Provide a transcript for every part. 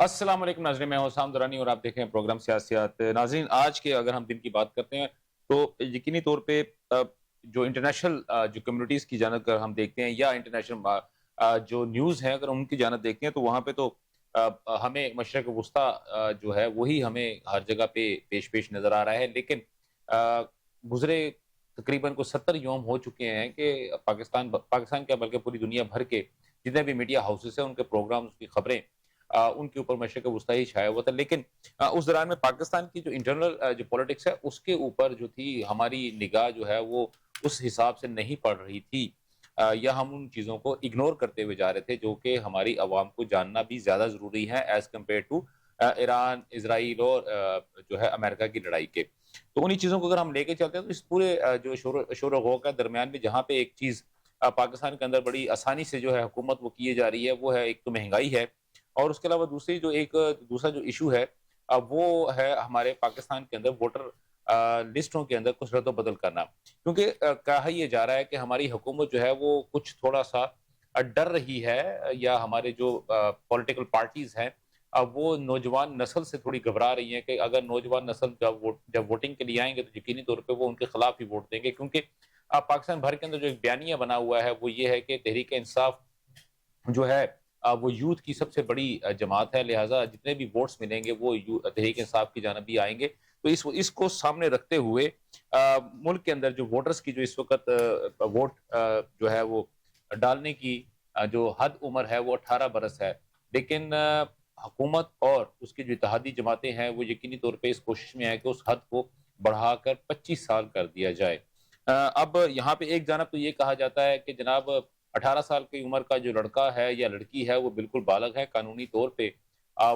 السلام علیکم ناظرین، میں حسام درانی اور آپ دیکھ رہے ہیں پروگرام سیاسیات۔ ناظرین، آج کے اگر ہم دن کی بات کرتے ہیں تو یقینی طور پہ جو انٹرنیشنل جو کمیونٹیز کی جانب اگر ہم دیکھتے ہیں یا انٹرنیشنل جو نیوز ہیں اگر ان کی جانب دیکھتے ہیں تو وہاں پہ تو ہمیں مشرق وسطیٰ جو ہے وہی ہمیں ہر جگہ پہ پیش نظر آ رہا ہے، لیکن آ، گزرے تقریباً کو 70 یوم ہو چکے ہیں کہ پاکستان کیا بلکہ پوری دنیا بھر کے جتنے بھی میڈیا ہاؤسز ہیں ان کے پروگرامز کی خبریں ان کے اوپر مشرق وسطیٰ ہی چھایا ہوا تھا، لیکن اس دوران میں پاکستان کی جو انٹرنل جو پولیٹکس ہے اس کے اوپر جو تھی ہماری نگاہ جو ہے وہ اس حساب سے نہیں پڑ رہی تھی، یا ہم ان چیزوں کو اگنور کرتے ہوئے جا رہے تھے جو کہ ہماری عوام کو جاننا بھی زیادہ ضروری ہے ایز کمپیئر ٹو ایران، اسرائیل اور جو ہے امریکہ کی لڑائی کے۔ تو انہی چیزوں کو اگر ہم لے کے چلتے ہیں تو اس پورے جو شور و غوغ کے درمیان میں جہاں پہ ایک چیز پاکستان کے اندر بڑی آسانی سے جو ہے حکومت وہ کیے جا رہی ہے وہ ہے ایک تو مہنگائی ہے، اور اس کے علاوہ دوسرا جو ایشو ہے وہ ہے ہمارے پاکستان کے اندر ووٹر لسٹوں کے اندر کچھ رد و بدل کرنا، کیونکہ کہا یہ جا رہا ہے کہ ہماری حکومت جو ہے وہ کچھ تھوڑا سا ڈر رہی ہے، یا ہمارے جو پولیٹیکل پارٹیز ہیں وہ نوجوان نسل سے تھوڑی گھبرا رہی ہیں کہ اگر نوجوان نسل جب ووٹنگ کے لیے آئیں گے تو یقینی طور پہ وہ ان کے خلاف ہی ووٹ دیں گے، کیونکہ پاکستان بھر کے اندر جو ایک بیانیہ بنا ہوا ہے وہ یہ ہے کہ تحریک انصاف جو ہے وہ یوتھ کی سب سے بڑی جماعت ہے، لہٰذا جتنے بھی ووٹس ملیں گے وہ تحریک انصاف کی جانب بھی آئیں گے۔ تو اس کو سامنے رکھتے ہوئے ملک کے اندر جو ووٹرز کی جو اس وقت ووٹ جو ہے وہ ڈالنے کی جو حد عمر ہے وہ 18 برس ہے، لیکن حکومت اور اس کی جو اتحادی جماعتیں ہیں وہ یقینی طور پہ اس کوشش میں ہے کہ اس حد کو بڑھا کر 25 سال کر دیا جائے۔ اب یہاں پہ ایک جانب تو یہ کہا جاتا ہے کہ جناب 18 سال کی عمر کا جو لڑکا ہے یا لڑکی ہے وہ بالکل بالغ ہے قانونی طور پہ،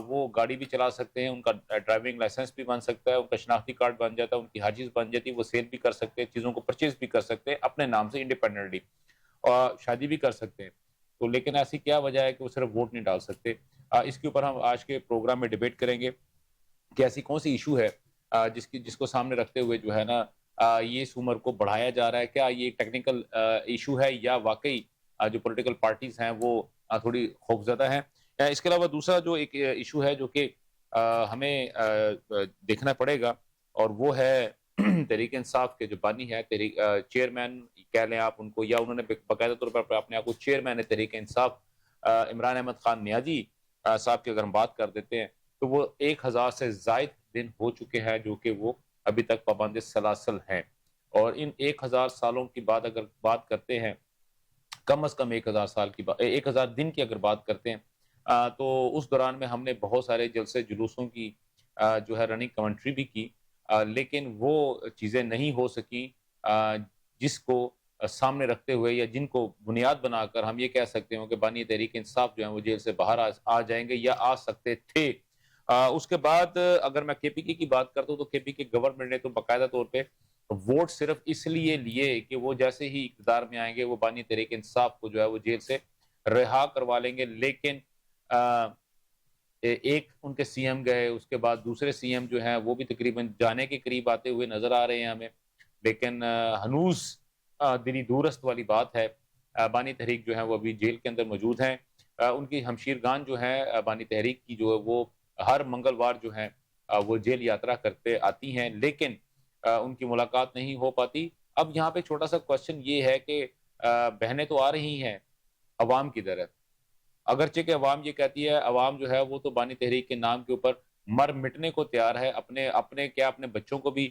وہ گاڑی بھی چلا سکتے ہیں، ان کا ڈرائیونگ لائسنس بھی بن سکتا ہے، ان کا شناختی کارڈ بن جاتا ہے، ان کی ہر چیز بن جاتی ہے، وہ سیل بھی کر سکتے ہیں، چیزوں کو پرچیز بھی کر سکتے ہیں اپنے نام سے انڈیپینڈنٹلی، اور شادی بھی کر سکتے ہیں۔ تو لیکن ایسی کیا وجہ ہے کہ وہ صرف ووٹ نہیں ڈال سکتے؟ اس کے اوپر ہم آج کے پروگرام میں ڈیبیٹ کریں گے کہ ایسی کون سی ایشو ہے جس کو سامنے رکھتے ہوئے جو ہے نا یہ اس عمر کو بڑھایا جا رہا ہے، کیا یہ ٹیکنیکل ایشو ہے یا واقعی جو پولیٹیکل پارٹیز ہیں وہ تھوڑی خوفزدہ ہیں۔ اس کے علاوہ دوسرا جو ایک ایشو ہے جو کہ ہمیں دیکھنا پڑے گا، اور وہ ہے تحریک انصاف کے جو بانی ہے، تحریک چیئرمین کہہ لیں آپ ان کو، یا انہوں نے باقاعدہ طور پر اپنے آپ کو چیئرمین تحریک انصاف عمران احمد خان نیازی صاحب کی اگر ہم بات کر دیتے ہیں تو وہ 1000 سے زائد دن ہو چکے ہیں جو کہ وہ ابھی تک پابند سلاسل ہیں، اور ان 1000 سالوں کی بعد اگر بات کرتے ہیں، کم از کم 1000 سال کی 1000 دن کی اگر بات کرتے ہیں تو اس دوران میں ہم نے بہت سارے جلسے جلوسوں کی جو ہے رننگ کمنٹری بھی کی، لیکن وہ چیزیں نہیں ہو سکیں جس کو سامنے رکھتے ہوئے یا جن کو بنیاد بنا کر ہم یہ کہہ سکتے ہوں کہ بانی تحریک انصاف جو ہیں وہ جیل سے باہر آ جائیں گے یا آ سکتے تھے۔ اس کے بعد اگر میں کے پی کے کی بات کرتا ہوں تو کے پی کے گورنمنٹ نے تو باقاعدہ طور پہ ووٹ صرف اس لیے لیے کہ وہ جیسے ہی اقتدار میں آئیں گے وہ بانی تحریک انصاف کو جو ہے وہ جیل سے رہا کروا لیں گے، لیکن ایک ان کے سی ایم گئے، اس کے بعد دوسرے سی ایم جو ہیں وہ بھی تقریباً جانے کے قریب آتے ہوئے نظر آ رہے ہیں ہمیں، لیکن ہنوز دلی دورست والی بات ہے، بانی تحریک جو ہے وہ ابھی جیل کے اندر موجود ہیں۔ ان کی ہمشیرگان جو ہیں بانی تحریک کی جو ہے وہ ہر منگلوار جو ہیں وہ جیل یاترا کرتے آتی ہیں، لیکن ان کی ملاقات نہیں ہو پاتی۔ اب یہاں پہ چھوٹا سا کوشچن یہ ہے کہ بہنیں تو آ رہی ہیں عوام کی طرف، اگرچہ کہ عوام یہ کہتی ہے، عوام جو ہے وہ تو بانی تحریک کے نام کے اوپر مر مٹنے کو تیار ہے، اپنے بچوں کو بھی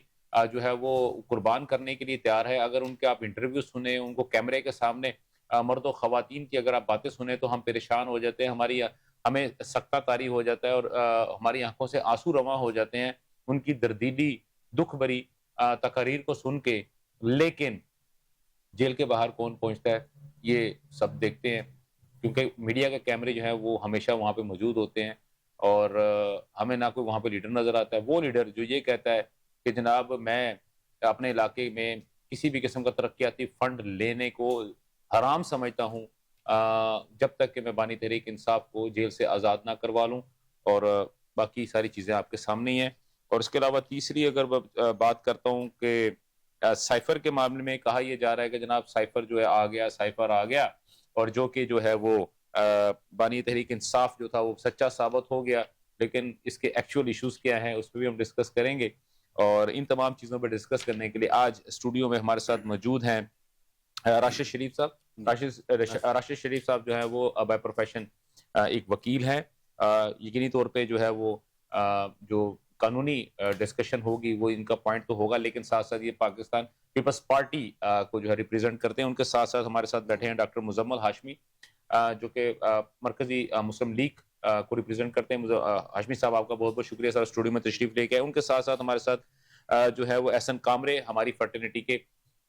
جو ہے وہ قربان کرنے کے لیے تیار ہے۔ اگر ان کے آپ انٹرویو سنیں، ان کو کیمرے کے سامنے مرد و خواتین کی اگر آپ باتیں سنیں تو ہم پریشان ہو جاتے ہیں، ہمیں سکتہ طاری ہو جاتا ہے، اور ہماری آنکھوں سے آنسو رواں ہو جاتے ہیں ان کی دردیلی دکھ بھری تقاریر کو سن کے، لیکن جیل کے باہر کون پہنچتا ہے یہ سب دیکھتے ہیں، کیونکہ میڈیا کے کیمرے جو ہیں وہ ہمیشہ وہاں پہ موجود ہوتے ہیں، اور ہمیں نہ کوئی وہاں پہ لیڈر نظر آتا ہے، وہ لیڈر جو یہ کہتا ہے کہ جناب میں اپنے علاقے میں کسی بھی قسم کا ترقیاتی فنڈ لینے کو حرام سمجھتا ہوں جب تک کہ میں بانی تحریک انصاف کو جیل سے آزاد نہ کروا لوں، اور باقی ساری چیزیں آپ کے سامنے ہی ہیں۔ اور اس کے علاوہ تیسری اگر میں بات کرتا ہوں کہ سائفر کے معاملے میں کہا یہ جا رہا ہے کہ جناب سائفر جو ہے سائفر آ گیا، اور جو کہ جو ہے وہ بانی تحریک انصاف جو تھا وہ سچا ثابت ہو گیا، لیکن اس کے ایکچوئل ایشوز کیا ہیں اس پہ بھی ہم ڈسکس کریں گے. اور ان تمام چیزوں پہ ڈسکس کرنے کے لیے آج اسٹوڈیو میں ہمارے ساتھ موجود ہیں راشد شریف صاحب. راشد شریف صاحب جو ہے وہ بائی پروفیشن ایک وکیل ہیں. یقینی طور پہ جو ہے وہ جو قانونی ڈسکشن ہوگی وہ ان کا پوائنٹ تو ہوگا, لیکن ساتھ ساتھ یہ پاکستان پیپلز پارٹی کو جو ہے ریپریزنٹ کرتے ہیں. ان کے ساتھ ساتھ ہمارے ساتھ بیٹھے ہیں ڈاکٹر مزمل ہاشمی جو کہ مرکزی مسلم لیگ کو ریپریزنٹ کرتے ہیں. ہاشمی صاحب آپ کا بہت بہت شکریہ سر اسٹوڈیو میں تشریف لے کے آئے. ان کے ساتھ ساتھ ہمارے ساتھ جو ہے وہ احسن کامرے ہماری فرٹرنیٹی کے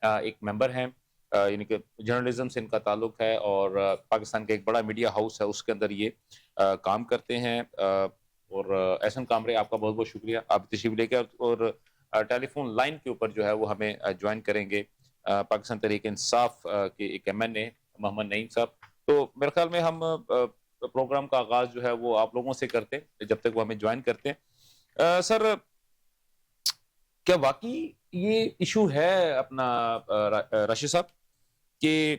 ایک ممبر ہیں, یعنی کہ جرنلزم سے ان کا تعلق ہے اور پاکستان کا ایک بڑا میڈیا ہاؤس ہے اس کے اندر یہ کام کرتے ہیں. اور احسن کامرے آپ کا بہت بہت شکریہ, آپ تشریف لے کے اور ٹیلی فون لائن کے اوپر جو ہے وہ ہمیں جوائن کریں گے پاکستان تحریک انصاف کے ایک MNA محمد نعیم صاحب. تو میرے خیال میں ہم پروگرام کا آغاز جو ہے وہ آپ لوگوں سے کرتے ہیں جب تک وہ ہمیں جوائن کرتے ہیں. سر کیا واقعی یہ ایشو ہے اپنا راشد صاحب کہ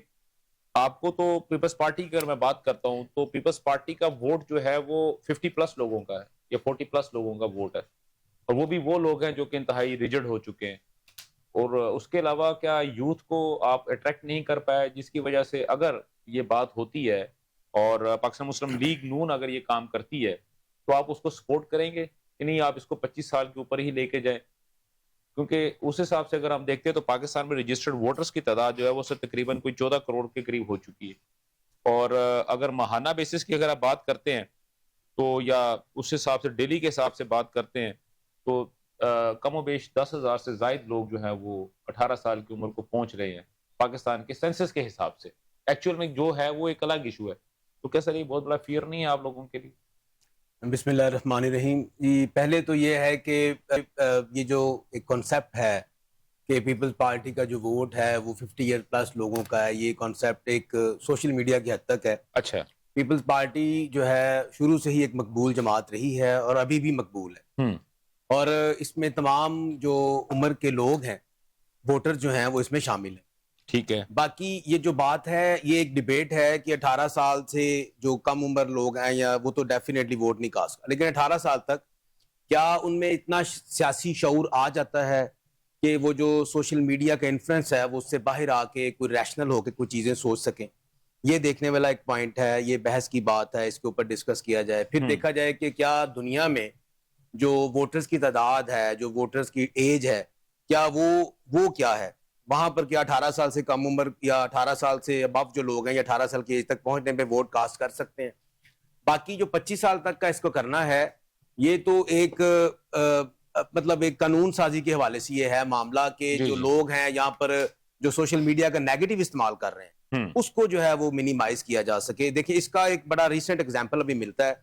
آپ کو تو پیپلز پارٹی کی اگر میں بات کرتا ہوں تو پیپلز پارٹی کا ووٹ جو ہے وہ 50+ لوگوں کا ہے یا 40+ لوگوں کا ووٹ ہے, اور وہ بھی وہ لوگ ہیں جو کہ انتہائی ریجڈ ہو چکے ہیں, اور اس کے علاوہ کیا یوتھ کو آپ اٹریکٹ نہیں کر پائے جس کی وجہ سے اگر یہ بات ہوتی ہے اور پاکستان مسلم لیگ نون اگر یہ کام کرتی ہے تو آپ اس کو سپورٹ کریں گے کہ نہیں آپ اس کو 25 سال کے اوپر ہی لے کے جائیں؟ کیونکہ اس حساب سے اگر ہم دیکھتے ہیں تو پاکستان میں رجسٹرڈ ووٹرز کی تعداد جو ہے وہ تقریباً کوئی 14 کروڑ کے قریب ہو چکی ہے, اور اگر ماہانہ بیسس کی اگر آپ بات کرتے ہیں تو یا اس حساب سے ڈیلی کے حساب سے بات کرتے ہیں تو کم و بیش 10,000 سے زائد لوگ جو ہیں وہ 18 سال کی عمر کو پہنچ رہے ہیں پاکستان کے سینسس کے حساب سے. ایکچوئل میں جو ہے وہ ایک الگ ایشو ہے. تو کیا سر یہ بہت بڑا فیئر نہیں ہے آپ لوگوں کے لیے؟ بسم اللہ الرحمن الرحیم. جی پہلے تو یہ ہے کہ یہ جو ایک کانسیپٹ ہے کہ پیپلز پارٹی کا جو ووٹ ہے وہ 50 ایئر پلس لوگوں کا ہے, یہ کانسیپٹ ایک سوشل میڈیا کی حد تک ہے. اچھا, پیپلز پارٹی جو ہے شروع سے ہی ایک مقبول جماعت رہی ہے اور ابھی بھی مقبول ہے, اور اس میں تمام جو عمر کے لوگ ہیں ووٹر جو ہیں وہ اس میں شامل ہیں. ٹھیک ہے. باقی یہ جو بات ہے یہ ایک ڈیبیٹ ہے کہ 18 سال سے جو کم عمر لوگ ہیں یا وہ تو ڈیفینیٹلی ووٹ نہیں کاسٹ کر, لیکن 18 سال تک کیا ان میں اتنا سیاسی شعور آ جاتا ہے کہ وہ جو سوشل میڈیا کا انفلوئنس ہے وہ اس سے باہر آ کے کوئی ریشنل ہو کے کوئی چیزیں سوچ سکیں؟ یہ دیکھنے والا ایک پوائنٹ ہے, یہ بحث کی بات ہے, اس کے اوپر ڈسکس کیا جائے. پھر دیکھا جائے کہ کیا دنیا میں جو ووٹرز کی تعداد ہے, جو ووٹرز کی ایج ہے, کیا وہ کیا ہے وہاں پر, کیا 18 سال سے کم عمر یا 18 سال سے ابو جو لوگ ہیں یا 18 سال کی ایج تک پہنچنے پہ ووٹ کاسٹ کر سکتے ہیں؟ باقی جو 25 سال تک کا اس کو کرنا ہے یہ تو ایک مطلب ایک قانون سازی کے حوالے سے یہ ہے معاملہ کہ جو لوگ ہیں یہاں پر جو سوشل میڈیا کا نیگیٹو استعمال کر رہے ہیں اس کو جو ہے وہ منیمائز کیا جا سکے. دیکھیں اس کا ایک بڑا ریسنٹ ایگزامپل ابھی ملتا ہے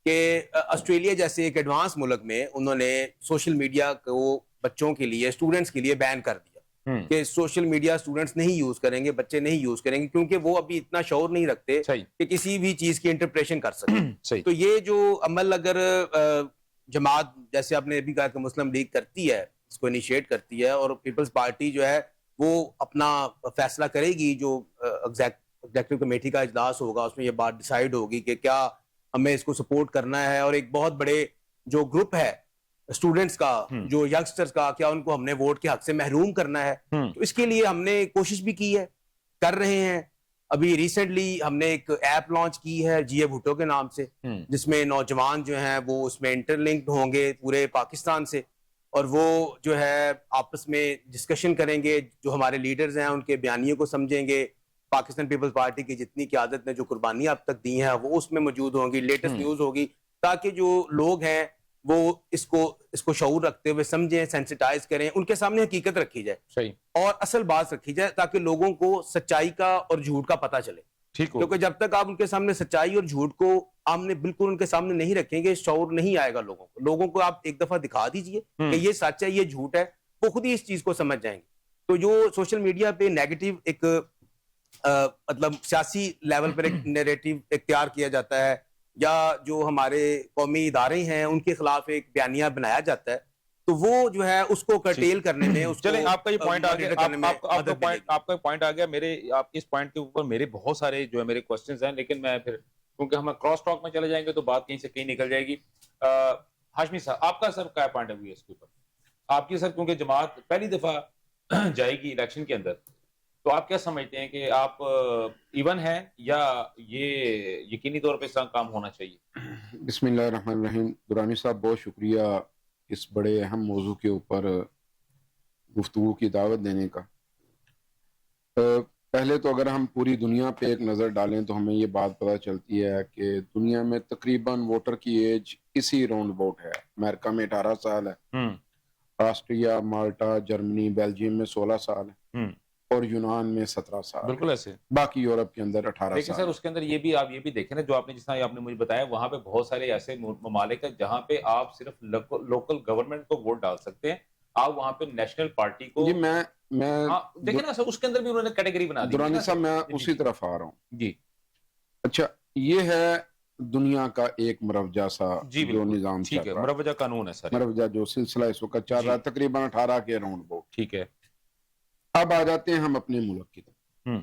کہ آسٹریلیا جیسے ایک ایڈوانس ملک میں انہوں نے سوشل میڈیا کو بچوں کے لیے, اسٹوڈنٹس کے لیے بین کر دیا کہ سوشل میڈیا اسٹوڈنٹس نہیں یوز کریں گے, بچے نہیں یوز کریں گے, کیونکہ وہ ابھی اتنا شعور نہیں رکھتے کہ کسی بھی چیز کی انٹرپریشن کر سکیں. تو یہ جو عمل اگر جماعت جیسے آپ نے ابھی کہا کہ مسلم لیگ کرتی ہے, اس کو انیشیٹ کرتی ہے, اور پیپلز پارٹی جو ہے وہ اپنا فیصلہ کرے گی, جو ایگزیکٹو کمیٹی کا اجلاس ہوگا اس میں یہ بات ڈیسائیڈ ہوگی کہ کیا ہمیں اس کو سپورٹ کرنا ہے, اور ایک بہت بڑے جو گروپ ہے اسٹوڈنٹس کا, جو ینگسٹرز کا, کیا ان کو ہم نے ووٹ کے حق سے محروم کرنا ہے. تو اس کے لیے ہم نے کوشش بھی کی ہے, کر رہے ہیں. ابھی ریسنٹلی ہم نے ایک ایپ لانچ کی ہے جی اے بھٹو کے نام سے, جس میں نوجوان جو ہیں وہ اس میں انٹر لنکڈ ہوں گے پورے پاکستان سے, اور وہ جو ہے آپس میں ڈسکشن کریں گے, جو ہمارے لیڈرز ہیں ان کے بیانیوں کو سمجھیں گے, پاکستان پیپلز پارٹی کی جتنی قیادت نے جو قربانیاں اب تک دی ہیں وہ اس میں موجود ہوں گی, لیٹسٹ نیوز ہوگی, تاکہ جو لوگ ہیں وہ اس کو شعور رکھتے ہوئے سمجھیں, سینسٹائز کریں, ان کے سامنے حقیقت رکھی جائے اور اصل بات رکھی جائے, تاکہ لوگوں کو سچائی کا اور جھوٹ کا پتہ چلے. کیونکہ جب تک آپ ان کے سامنے سچائی اور جھوٹ کو آمنے بالکل ان کے سامنے نہیں رکھیں گے, شعور نہیں آئے گا لوگوں کو. لوگوں کو آپ ایک دفعہ دکھا دیجئے کہ یہ سچ ہے, یہ جھوٹ ہے, وہ خود ہی اس چیز کو سمجھ جائیں گے. تو جو سوشل میڈیا پہ نیگیٹو ایک مطلب سیاسی لیول پر ایک نیریٹو اختیار کیا جاتا ہے, یا جو ہمارے قومی ادارے ہیں ان کے خلاف ایک بیانیہ بنایا جاتا ہے, تو وہ جو ہے اس کو کرٹیل کرنے میں, اس چلیں آپ کا یہ پوائنٹ آ گیا, آپ کا پوائنٹ آ گیا. میرے آپ کے اس پوائنٹ کے اوپر میرے بہت سارے جو ہے میرے کوسچنز ہیں, لیکن میں پھر کیونکہ ہم کراس ٹاک میں چلے جائیں گے تو بات کہیں سے کہیں نکل جائے گی. ہاشمی صاحب آپ کا سر کیا پوائنٹ آف ویو ہے اس کے اوپر؟ آپ کی سر کیونکہ جماعت پہلی دفعہ جائے گی الیکشن کے اندر, تو آپ کیا سمجھتے ہیں کہ آپ ایون ہیں یا یہ یقینی طور پہ اس طرح کام ہونا چاہیے؟ بسم اللہ الرحمن الرحیم. درانی صاحب بہت شکریہ اس بڑے اہم موضوع کے اوپر گفتگو کی دعوت دینے کا. پہلے تو اگر ہم پوری دنیا پہ ایک نظر ڈالیں تو ہمیں یہ بات پتہ چلتی ہے کہ دنیا میں تقریباً ووٹر کی ایج اسی راؤنڈ اباؤٹ ہے. امریکہ میں 18 سال ہے, آسٹریا, مالٹا, جرمنی, بیلجیم میں 16 سال ہے, اور یونان میں 17 سال. بالکل ایسے. باقی یورپ کے اندر 18 لیکن سال. سر اس کے اندر یہ بھی آپ یہ بھی دیکھیں نا, جو آپ نے جس طرح آپ نے مجھے بتایا وہاں پہ بہت سارے ایسے ممالک ہیں جہاں پہ آپ صرف لوکل گورنمنٹ کو ووٹ ڈال سکتے ہیں, آپ وہاں پہ نیشنل پارٹی کو. جی میں دیکھیں نا سر, اس کے اندر بھی انہوں نے کیٹیگری بنا دی. درانی صاحب میں اسی طرف آ رہا ہوں. جی اچھا, یہ ہے دنیا کا ایک مروجہ سا جو نظام چل رہا ہے, مروجہ قانون ہے سر, مروجہ جو سلسلہ اس وقت چل رہا ہے تقریباً 18 کے راؤنڈ اباؤٹ. ٹھیک ہے. اب آ جاتے ہیں ہم اپنے ملک کی طرف.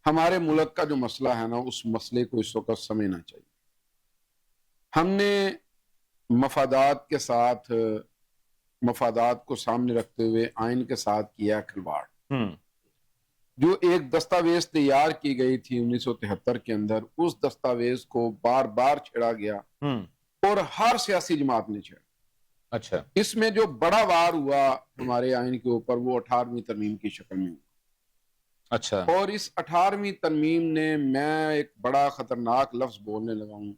ہمارے ملک کا جو مسئلہ ہے نا, اس مسئلے کو اس وقت سمجھنا چاہیے. ہم نے مفادات کے ساتھ, مفادات کو سامنے رکھتے ہوئے آئین کے ساتھ کیا کھلواڑ. جو ایک دستاویز تیار کی گئی تھی 1973 کے اندر, اس دستاویز کو بار بار چھیڑا گیا اور ہر سیاسی جماعت نے چھیڑا. اچھا, اس میں جو بڑا وار ہوا ہمارے آئین کے اوپر وہ 18ویں ترمیم کی شکل میں ہوا. اچھا, اور اس 18ویں ترمیم نے, میں ایک بڑا خطرناک لفظ بولنے لگا ہوں,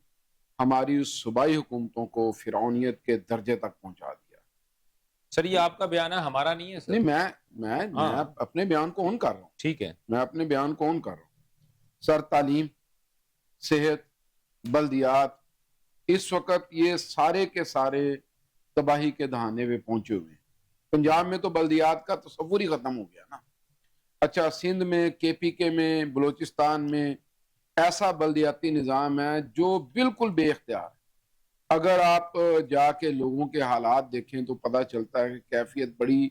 ہماری اس صوبائی حکومتوں کو فرعونیت کے درجے تک پہنچا دیا. سر یہ آپ کا بیان ہے, ہمارا نہیں ہے سر. نہیں, میں اپنے بیان کو اون کر رہا ہوں. ٹھیک ہے, میں اپنے بیان کو اون کر رہا ہوں. سر, تعلیم, صحت, بلدیات, اس وقت یہ سارے کے سارے تباہی کے دہانے پہ پہنچے ہوئے ہیں. پنجاب میں تو بلدیات کا تصور ہی ختم ہو گیا نا. اچھا, سندھ میں, کے پی کے میں, بلوچستان میں ایسا بلدیاتی نظام ہے جو بالکل بے اختیار ہے. اگر آپ جا کے لوگوں کے حالات دیکھیں تو پتہ چلتا ہے کہ کیفیت بڑی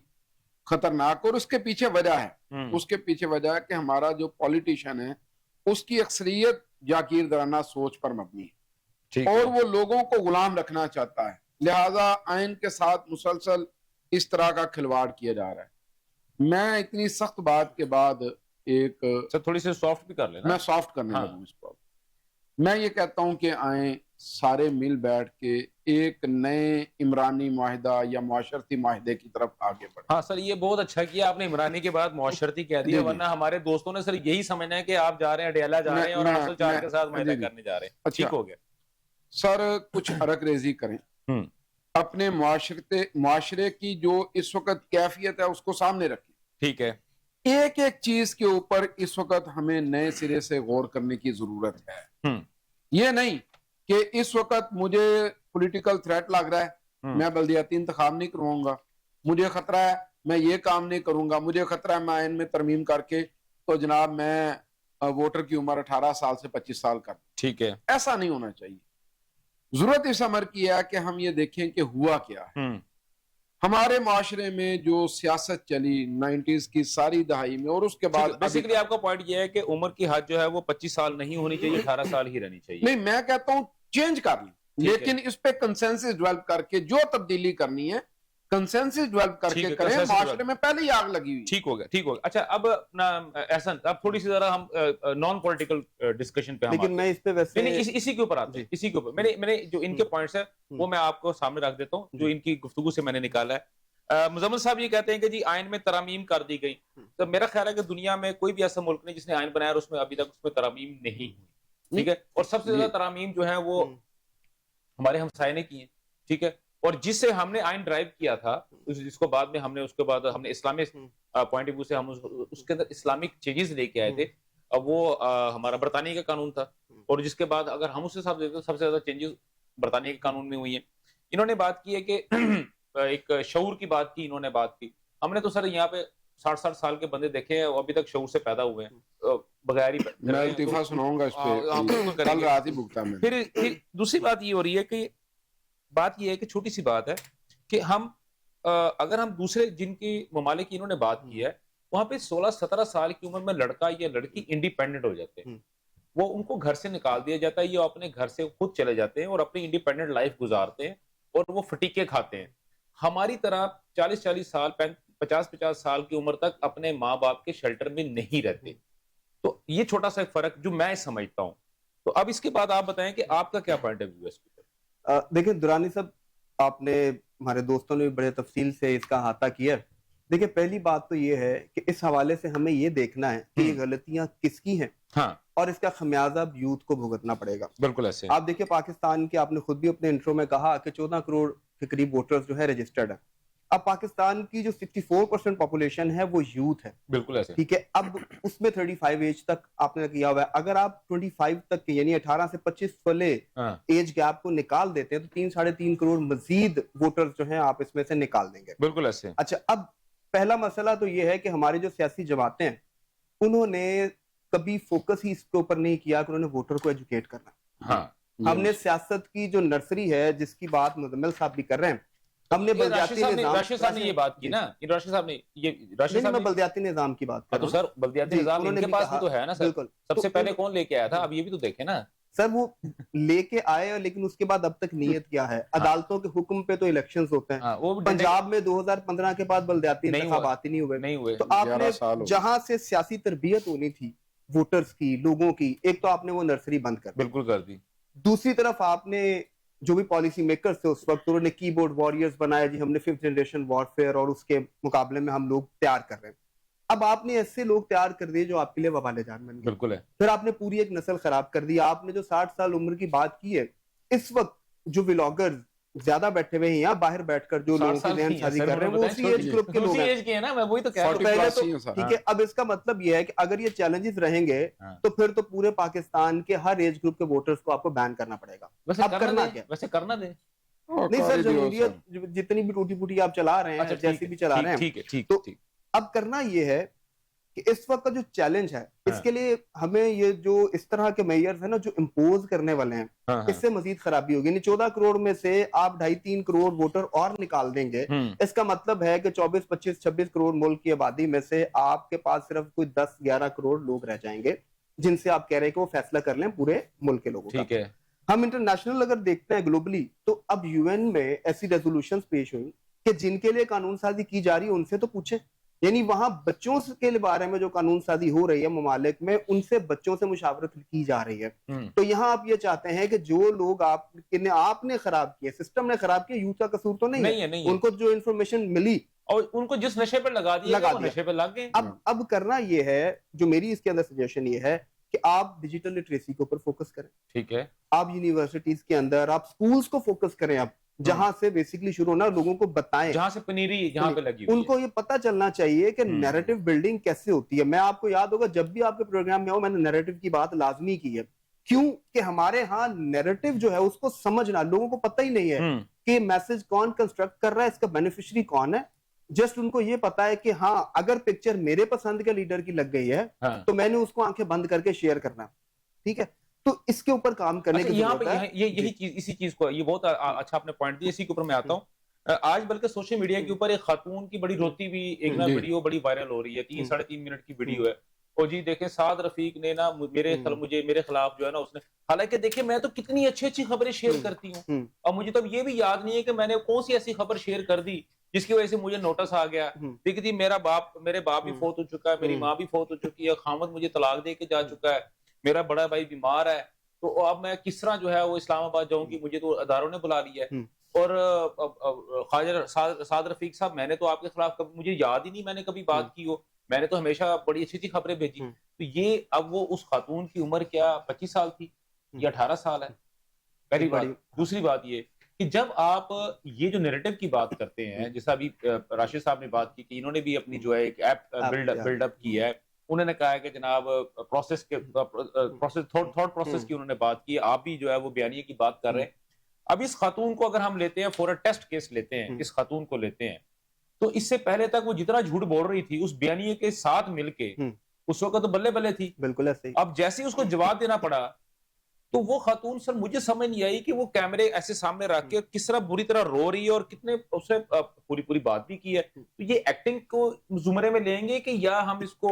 خطرناک. اور اس کے پیچھے وجہ ہے, اس کے پیچھے وجہ ہے کہ ہمارا جو پولیٹیشن ہے اس کی اکثریت جاگیردارانہ سوچ پر مبنی ہے, اور وہ لوگوں کو غلام رکھنا چاہتا ہے. لہذا آئین کے ساتھ مسلسل اس طرح کا کھلواڑ کیا جا رہا ہے. میں اتنی سخت بات کے بعد ایک سر تھوڑی سی سافٹ بھی کر لینا. میں سافٹ کرنے لگا ہوں اس پر. میں یہ کہتا ہوں کہ آئیں سارے مل بیٹھ کے ایک نئے عمرانی معاہدہ یا معاشرتی معاہدے کی طرف آگے بڑھیں. ہاں سر, یہ بہت اچھا کیا آپ نے عمرانی کے بعد معاشرتی کہہ دیا, ورنہ ہمارے دوستوں نے سر یہی سمجھنا ہے کہ آپ جا رہے ہیں ڈیلا جا رہے ہیں اور حاصل چار کے ساتھ معاہدہ کرنے جا رہے ہیں. ٹھیک ہو گیا سر, کچھ حرک ریزی کریں, اپنے معاشرے کی جو اس وقت کیفیت ہے اس کو سامنے رکھیں. ٹھیک ہے, ایک ایک چیز کے اوپر اس وقت ہمیں نئے سرے سے غور کرنے کی ضرورت ہے. یہ نہیں کہ اس وقت مجھے پولیٹیکل تھریٹ لگ رہا ہے, میں بلدیاتی انتخاب نہیں کرواؤں گا, مجھے خطرہ ہے میں یہ کام نہیں کروں گا, مجھے خطرہ ہے میں آئین میں ترمیم کر کے تو جناب میں ووٹر کی عمر 18 سال سے 25 سال کر. ٹھیک ہے, ایسا نہیں ہونا چاہیے. ضرورت اس امر کی ہے کہ ہم یہ دیکھیں کہ ہوا کیا ہے. ہمارے معاشرے میں جو سیاست چلی 90s کی ساری دہائی میں, اور اس کے بعد بیسیکلی آپ کا پوائنٹ یہ ہے کہ عمر کی حد جو ہے وہ 25 سال نہیں ہونی چاہیے, 18 سال ہی رہنی چاہیے. نہیں, میں کہتا ہوں چینج کر لیں, لیکن اس پہ کنسنسس ڈیولپ کر کے جو تبدیلی کرنی ہے کنسنسس ڈیولپ کر کے کریں. معاشرے میں پہلے ہی آگ لگی ہوئی. ٹھیک ہو گیا, ٹھیک ہو گیا. اچھا, اب احسن اب تھوڑی سی ذرا ہم نان پولیٹیکل ڈسکشن پہ, لیکن میں اس پہ ویسے اسی کے اوپر آتے ہیں. اسی کے اوپر میں نے جو ان کے پوائنٹس ہیں وہ میں آپ کو سامنے رکھ دیتا ہوں, جو ان کی گفتگو سے میں نے نکالا ہے. مزمل صاحب یہ کہتے ہیں کہ جی آئین میں ترامیم کر دی گئی. تو میرا خیال ہے کہ دنیا میں کوئی بھی ایسا ملک نہیں جس نے آئین بنایا اور اس میں ابھی تک اس میں ترامیم نہیں ہوئی. ٹھیک ہے, اور سب سے زیادہ ترامیم جو ہے وہ ہمارے ہمسائے نے کی ہیں. ٹھیک ہے, اور جس سے ہم نے آئین ڈرائیو کیا تھا, جس کو بعد میں ہم نے اس کے بعد ہم نے اسلامک پوائنٹ آف ویو سے ہم اس کے اندر اسلامک چینجز لے کے آئے تھے. اب وہ ہمارا برطانیہ کا قانون تھا, اور جس کے بعد اگر ہم اس کے حساب سے سب سے زیادہ چینجز برطانیہ کے قانون میں ہوئی ہیں. انہوں نے بات کی ہے کہ ایک شعور کی بات کی, انہوں نے بات کی. ہم نے تو سر یہاں پہ 60 سال کے بندے دیکھے ہیں وہ ابھی تک شعور سے پیدا ہوئے ہیں بغیر ہی. میں التفا سناؤں گا اس پہ, کل رات ہی بھگتا میں. پھر دوسری بات یہ ہو رہی ہے کہ بات یہ ہے کہ چھوٹی سی بات ہے کہ ہم اگر ہم دوسرے جن کی ممالک کی انہوں نے بات کی ہے وہاں پہ 16-17 سال کی عمر میں لڑکا یا لڑکی انڈیپینڈنٹ ہو جاتے ہیں. وہ ان کو گھر سے نکال دیا جاتا ہے، یہ اپنے گھر سے خود چلے جاتے ہیں اور اپنی انڈیپینڈنٹ لائف گزارتے ہیں اور وہ فٹیکے کھاتے ہیں. ہماری طرح 40 سال 50 سال کی عمر تک اپنے ماں باپ کے شیلٹر میں نہیں رہتے. تو یہ چھوٹا سا ایک فرق جو میں سمجھتا ہوں. تو اب اس کے بعد آپ بتائیں کہ آپ کا کیا پوائنٹ آف ویو ہے اس کے. دیکھیں درانی صاحب، آپ نے ہمارے دوستوں نے بھی بڑے تفصیل سے اس کا احاطہ کیا. دیکھیں پہلی بات تو یہ ہے کہ اس حوالے سے ہمیں یہ دیکھنا ہے کہ یہ غلطیاں کس کی ہیں ہاں اور اس کا خمیازہ اب یوتھ کو بھگتنا پڑے گا. بالکل ایسے. آپ دیکھیں پاکستان کے، آپ نے خود بھی اپنے انٹرو میں کہا کہ 14 کروڑ کے قریب ووٹرز جو ہے رجسٹرڈ ہیں. اب پاکستان کی جو 64% پاپولیشن ہے وہ یوتھ ہے. بالکل ایسے. ٹھیک ہے، اب اس میں 35 ایج تک آپ نے کیا ہوا ہے. اگر آپ 25 تک کے یعنی 18 سے 25 والے ایج گیپ کو نکال دیتے ہیں تو 3.5 کروڑ مزید ووٹرز جو ہیں آپ اس میں سے نکال دیں گے. بالکل ایسے. اچھا، اب پہلا مسئلہ تو یہ ہے کہ ہماری جو سیاسی جماعتیں ہیں انہوں نے کبھی فوکس ہی اس کے اوپر نہیں کیا کہ انہوں نے ووٹر کو ایجوکیٹ کرنا. ہاں ہم نے سیاست کی جو نرسری ہے جس کی بات مزمل صاحب بھی کر رہے ہیں، ہم نے بلدیاتی نظام، راشد صاحب نے یہ بات کی نا، راشد صاحب نے یہ نہیں میں بلدیاتی نظام کی بات کر رہا تو ہوں. سر بلدیاتی نظام ان کے پاس بھی تو ہے نا سر. بالکل، سب سے پہلے کون لے کے آیا تھا؟ اب یہ بھی تو دیکھیں نا سر وہ لے کے آئے لیکن اس کے بعد اب تک نیت کیا ہے؟ عدالتوں کے حکم پہ تو الیکشنز ہوتے ہیں. پنجاب میں 2015 کے بعد بلدیاتی انتخابات ہی نہیں ہوئے. تو آپ نے جہاں سے سیاسی تربیت ہونی تھی ووٹرز کی، لوگوں کی، ایک تو آپ نے وہ نرسری بند کر دی. بالکل کر دی. دوسری طرف آپ نے جو بھی پالیسی میکرز تھے اس وقت انہوں نے کی بورڈ وارئرز بنائے، جی ہم نے 5th جنریشن وارفیئر اور اس کے مقابلے میں ہم لوگ تیار کر رہے ہیں. اب آپ نے ایسے لوگ تیار کر دیے جو آپ کے لیے وبال جان بن گئے. بالکل ہے. پھر آپ نے پوری ایک نسل خراب کر دی. آپ نے جو 60 سال عمر کی بات کی ہے، اس وقت جو ولاگرز زیادہ بیٹھے ہوئے ہیں یا باہر بیٹھ کر جو لوگوں کی ذہن سازی کر رہے ہیں وہ اسی ایج گروپ کے لوگ ہیں. ایج کے ہیں نا، میں وہی تو کہہ تو رہا پہلے ہوں. تو ٹھیک ہے، اب اس کا مطلب یہ ہے کہ اگر یہ چیلنجز رہیں گے تو پھر تو پورے پاکستان کے ہر ایج گروپ کے ووٹرز کو آپ کو بین کرنا پڑے گا. اب کرنا کیا؟ ویسے کرنا دیں. نہیں سر، جمہوریت جتنی بھی ٹوٹی پوٹی آپ چلا رہے ہیں، جیسی بھی چلا رہے ہیں، تو اب کرنا یہ ہے کہ اس وقت کا جو چیلنج ہے اس کے لیے ہمیں یہ جو اس طرح کے میئرز ہیں نا جو امپوز کرنے والے ہیں، اس سے مزید خرابی ہوگی. یعنی 14 کروڑ میں سے آپ 2.5-3 کروڑ ووٹر اور نکال دیں گے. اس کا مطلب ہے کہ 24-25-26 کروڑ ملک کی آبادی میں سے آپ کے پاس صرف کوئی 10-11 کروڑ لوگ رہ جائیں گے جن سے آپ کہہ رہے ہیں کہ وہ فیصلہ کر لیں پورے ملک کے لوگوں کا. ٹھیک ہے. ہم انٹرنیشنل اگر دیکھتے ہیں گلوبلی تو اب UN میں ایسی ریزولوشنز پیش ہوئی کہ جن کے لیے قانون سازی کی جا رہی ہے ان سے تو پوچھیں. یعنی وہاں بچوں کے بارے میں جو قانون سازی ہو رہی ہے ممالک میں، ان سے بچوں سے مشاورت کی جا رہی ہے. تو یہاں آپ یہ چاہتے ہیں کہ جو لوگ آپ نے خراب کیے، سسٹم نے خراب کیا، یوتھ کا قصور تو نہیں ہے. ان کو جو انفارمیشن ملی اور ان کو جس نشے پہ لگا دیا نشے پہ لگ گئے. اب کرنا یہ ہے، جو میری اس کے اندر سجیشن یہ ہے کہ آپ ڈیجیٹل لٹریسی کے اوپر فوکس کریں. ٹھیک ہے. آپ یونیورسٹیز کے اندر، آپ سکولز کو فوکس کریں. آپ جہاں سے بیسیکلی شروع ہونا، لوگوں کو بتائیں، جہاں سے پنیری جہاں پہ لگی ان کو یہ پتا چلنا چاہیے کہ نیریٹو بلڈنگ کیسے ہوتی ہے. میں آپ کو یاد ہوگا جب بھی آپ کے پروگرام میں ہوں میں نے نیریٹو کی بات لازمی کی ہے. کیوں کہ ہمارے ہاں نیریٹو جو ہے اس کو سمجھنا، لوگوں کو پتہ ہی نہیں ہے کہ میسج کون کنسٹرکٹ کر رہا ہے، اس کا بینیفیشری کون ہے. جسٹ ان کو یہ پتا ہے کہ ہاں اگر پکچر میرے پسند کے لیڈر کی لگ گئی ہے تو میں نے اس کو آنکھیں بند کر کے شیئر کرنا. ٹھیک ہے، تو اس کے اوپر کام کرنے کی ضرورت ہے. یہی چیز، اسی چیز کو، یہ بہت اچھا آپ نے پوائنٹ دیا، اسی کے اوپر میں آتا ہوں. آج بلکہ سوشل میڈیا کے اوپر ایک خاتون کی بڑی روتی بھی ایک نا ویڈیو بڑی وائرل ہو رہی ہے. 3-3.5 منٹ کی ویڈیو ہے. اور جی دیکھیں سعد رفیق نے نا میرے خلاف جو ہے نا اس نے، حالانکہ دیکھیں میں تو کتنی اچھی خبریں شیئر کرتی ہوں اور مجھے تو یہ بھی یاد نہیں ہے کہ میں نے کون سی ایسی خبر شیئر کر دی جس کی وجہ سے مجھے نوٹس آ گیا. دیکھیں جی میرے باپ بھی فوت ہو چکا ہے، میری ماں بھی فوت ہو چکی ہے، خامد مجھے طلاق دے کے جا چکا ہے، میرا بڑا بھائی بیمار ہے. تو اب میں کس طرح جو ہے وہ اسلام آباد جاؤں گی؟ مجھے تو اداروں نے بلا لیا ہے. اور خواجہ سعد رفیق صاحب، میں نے تو آپ کے خلاف مجھے یاد ہی نہیں میں نے کبھی بات کی ہو. میں نے تو ہمیشہ بڑی اچھی خبریں بھیجی. تو یہ اب وہ اس خاتون کی عمر کیا 25 سال تھی یا 18 سال ہے؟ پہلی بات. دوسری بات یہ کہ جب آپ یہ جو نیریٹو کی بات کرتے ہیں، جیسا ابھی راشد صاحب نے بات کی کہ انہوں نے بھی اپنی جو ہے ایک ایپ بلڈ اپ کی ہے. انہوں نے کہا ہے کہ جناب پروسیس تھاٹ پروسیس کی انہوں نے بات کی. آپ بھی جو ہے وہ بیانیے کی بات کر رہے ہیں. اب اس خاتون کو اگر ہم لیتے ہیں فور ٹیسٹ کیس لیتے ہیں، اس خاتون کو لیتے ہیں، تو اس سے پہلے تک وہ جتنا جھوٹ بول رہی تھی اس بیانیے کے ساتھ مل کے اس وقت تو بلے بلے تھی. بالکل ایسے. اب جیسے اس کو جواب دینا پڑا تو وہ خاتون، سر مجھے سمجھ نہیں آئی کہ وہ کیمرے ایسے سامنے رکھ کے کس طرح بری طرح رو رہی ہے اور کتنے اس نے پوری بات بھی کی ہے. تو یہ ایکٹنگ کو زمرے میں لیں گے کہ یا ہم اس کو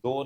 2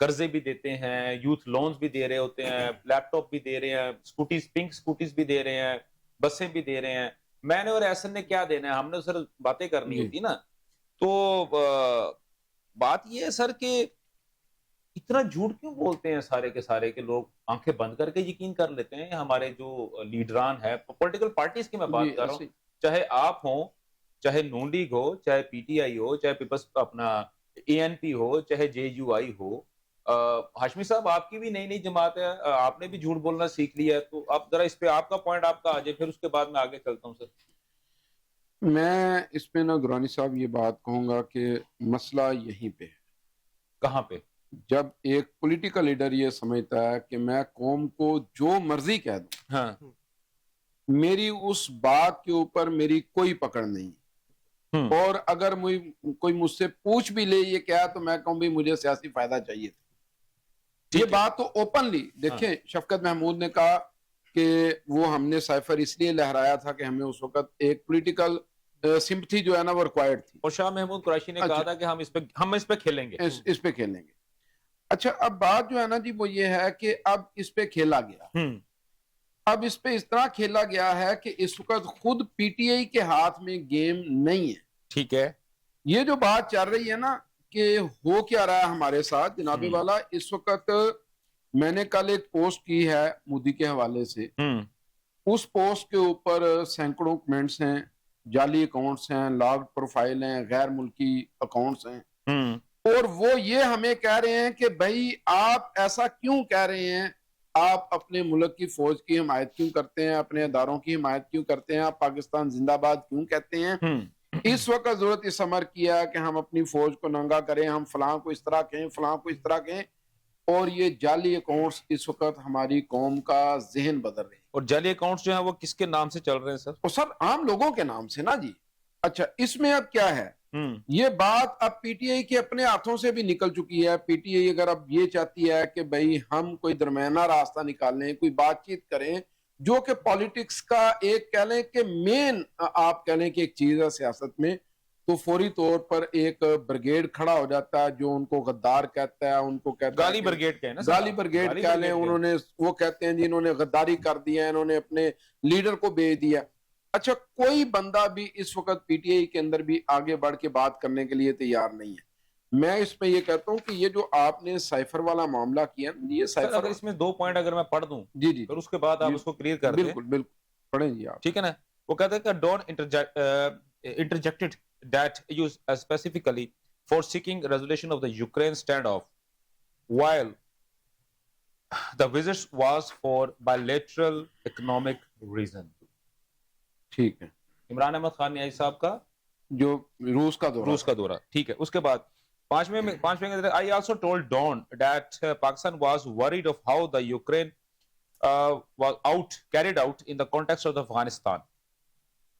قرضے بھی دیتے ہیں, یوتھ لونز بھی دے رہے ہوتے ہیں, لیپ ٹاپ بھی دے رہے ہیں, اسکوٹیز, پنک اسکوٹیز بھی دے رہے ہیں, بسیں بھی دے رہے ہیں. میں نے اور احسن نے کیا دینا ہے, ہم نے سر باتیں کرنی ہوتی نا. تو بات یہ ہے سر کہ اتنا جھوٹ کیوں بولتے ہیں سارے کے سارے کہ لوگ آنکھیں بند کر کے یقین کر لیتے ہیں. ہمارے جو لیڈران ہیں پولیٹیکل پارٹیز کی میں بات کر رہا ہوں, چاہے آپ ہوں, چاہے نون لیگ ہو, چاہے پی ٹی آئی ہو, چاہے پیپلز اپنا اے این پی ہو, چاہے جے یو آئی ہو. ہاشمی صاحب آپ کی بھی نئی نئی جماعت ہے, آپ نے بھی جھوٹ بولنا سیکھ لیا ہے, تو آپ ذرا اس پہ آپ کا پوائنٹ آپ کا آ جائے, پھر اس کے بعد میں آگے چلتا ہوں. سر میں اس پہ نا درانی صاحب یہ بات کہوں گا کہ مسئلہ یہیں پہ ہے. کہاں پہ؟ جب ایک پولیٹیکل لیڈر یہ سمجھتا ہے کہ میں قوم کو جو مرضی کہہ دوں, ہاں, میری اس بات کے اوپر میری کوئی پکڑ نہیں, اور اگر کوئی مجھ سے پوچھ بھی لے یہ کیا تو میں کہوں بھی مجھے سیاسی فائدہ چاہیے تھا. یہ بات تو اوپنلی دیکھیں, شفقت محمود نے کہا کہ وہ ہم نے سائفر اس لیے لہرایا تھا کہ ہمیں اس وقت ایک پولیٹیکل سمپتھی جو ہے نا وہ ریکوائرڈ تھی, اور شاہ محمود قریشی نے کہا تھا کہ ہم اس پہ کھیلیں گے, اس پہ کھیلیں گے. اچھا, اب بات جو ہے نا جی وہ یہ ہے کہ اب اس پہ کھیلا گیا, اب اس پہ اس طرح کھیلا گیا ہے کہ اس وقت خود پی ٹی آئی کے ہاتھ میں گیم نہیں ہے. ٹھیک ہے, یہ جو بات چل رہی ہے نا کہ ہو کیا رہا ہے ہمارے ساتھ جناب والا, اس وقت میں نے کل ایک پوسٹ کی ہے مودی کے حوالے سے, اس پوسٹ کے اوپر سینکڑوں کمنٹس ہیں, جعلی اکاؤنٹس ہیں, لاگ پروفائل ہیں, غیر ملکی اکاؤنٹس ہیں, اور وہ یہ ہمیں کہہ رہے ہیں کہ بھائی آپ ایسا کیوں کہہ رہے ہیں, آپ اپنے ملک کی فوج کی حمایت کیوں کرتے ہیں, اپنے اداروں کی حمایت کیوں کرتے ہیں, آپ پاکستان زندہ باد کیوں کہتے ہیں. اس وقت ضرورت اس امر کیا کہ ہم اپنی فوج کو ننگا کریں, ہم فلاں کو اس طرح کہیں, فلاں کو اس طرح کہیں, اور یہ جعلی اکاؤنٹس اس وقت ہماری قوم کا ذہن بدل رہے ہیں. اور جعلی اکاؤنٹس جو ہیں وہ کس کے نام سے چل رہے ہیں سر؟ اور سب عام لوگوں کے نام سے نا جی. اچھا, اس میں اب کیا ہے, یہ بات اب پی ٹی آئی کے اپنے ہاتھوں سے بھی نکل چکی ہے. پی ٹی آئی اگر اب یہ چاہتی ہے کہ بھئی ہم کوئی درمیانہ راستہ نکالیں, کوئی بات چیت کریں, جو کہ پالیٹکس کا ایک کہہ لیں کہ مین آپ کہہ لیں کہ ایک چیز ہے سیاست میں, تو فوری طور پر ایک بریگیڈ کھڑا ہو جاتا ہے جو ان کو غدار کہتا ہے, ان کو کہتا ہے گالی بریگیڈ کہنا, گالی بریگیڈ کہہ لیں, انہوں نے وہ کہتے ہیں جی انہوں نے غداری کر دیا, انہوں نے اپنے لیڈر کو بھیج دیا. اچھا, کوئی بندہ بھی اس وقت پی ٹی آئی کے اندر بھی آگے بڑھ کے بات کرنے کے لیے تیار نہیں ہے. میں اس میں یہ کہتا ہوں کہ یہ جو آپ نے سائفر والا معاملہ کیا, یہ سائفر, اگر اس میں 2 پوائنٹ اگر میں پڑھ دوں جی جی, پھر اس کے بعد آپ اس کو کلیئر کر دیں. بالکل بالکل پڑھیں جی آپ, ٹھیک ہے نا. وہ کہتے ہیں کہ don't interjected that used specifically for seeking resolution of the Ukraine standoff, while the visit was for bilateral economic reason. ٹھیک ہے, عمران احمد خان نیازی صاحب کا جو روس کا دورہ, ٹھیک ہے. اس کے بعد پانچویں I also told Don that Pakistan was worried of how the Ukraine was carried out in the context of Afghanistan.